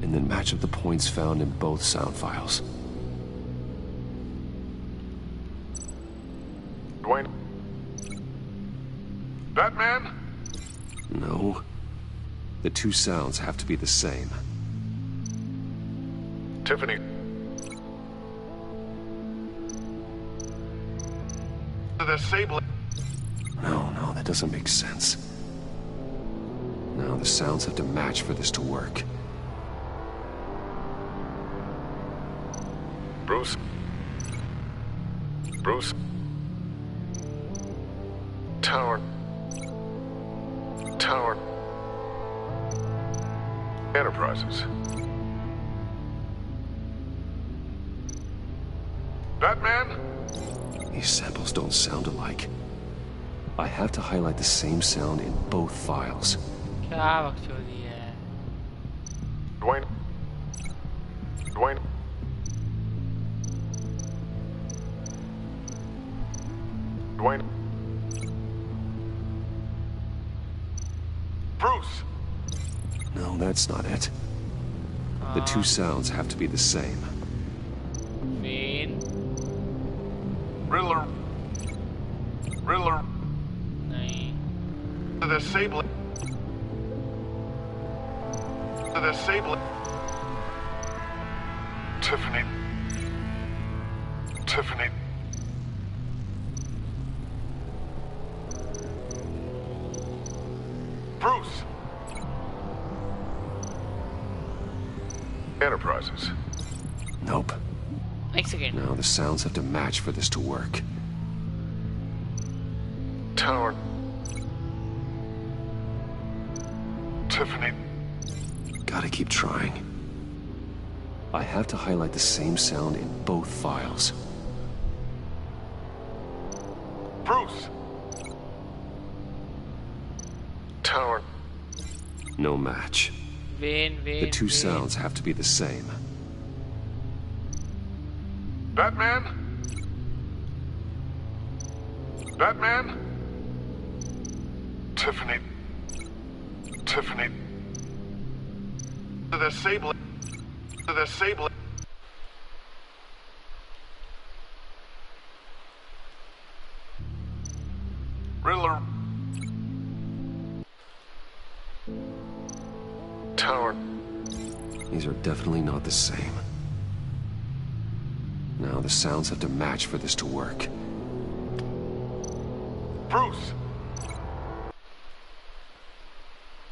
and then match up the points found in both sound files. Dwayne? Batman? No. The two sounds have to be the same. Tiffany. The Sable. No, that doesn't make sense. No, the sounds have to match for this to work. Bruce. Bruce. Tower. Enterprises. Batman? These samples don't sound alike. I have to highlight the same sound in both files. क्या बकचोदी है? Dwayne. Bruce! No, that's not it. The two sounds have to be the same. Wayne. Riddler. नहीं. The Sable. Tiffany. Bruce. Enterprises. Nope. Mexican. No, the sounds have to match for this to work. Tower. Tiffany. Gotta keep trying. I have to highlight the same sound in both files. Bruce. Tower. No match. The two sounds have to be the same. Batman? Tiffany. The Sable. Riddler. Tower. These are definitely not the same. Now the sounds have to match for this to work. Bruce!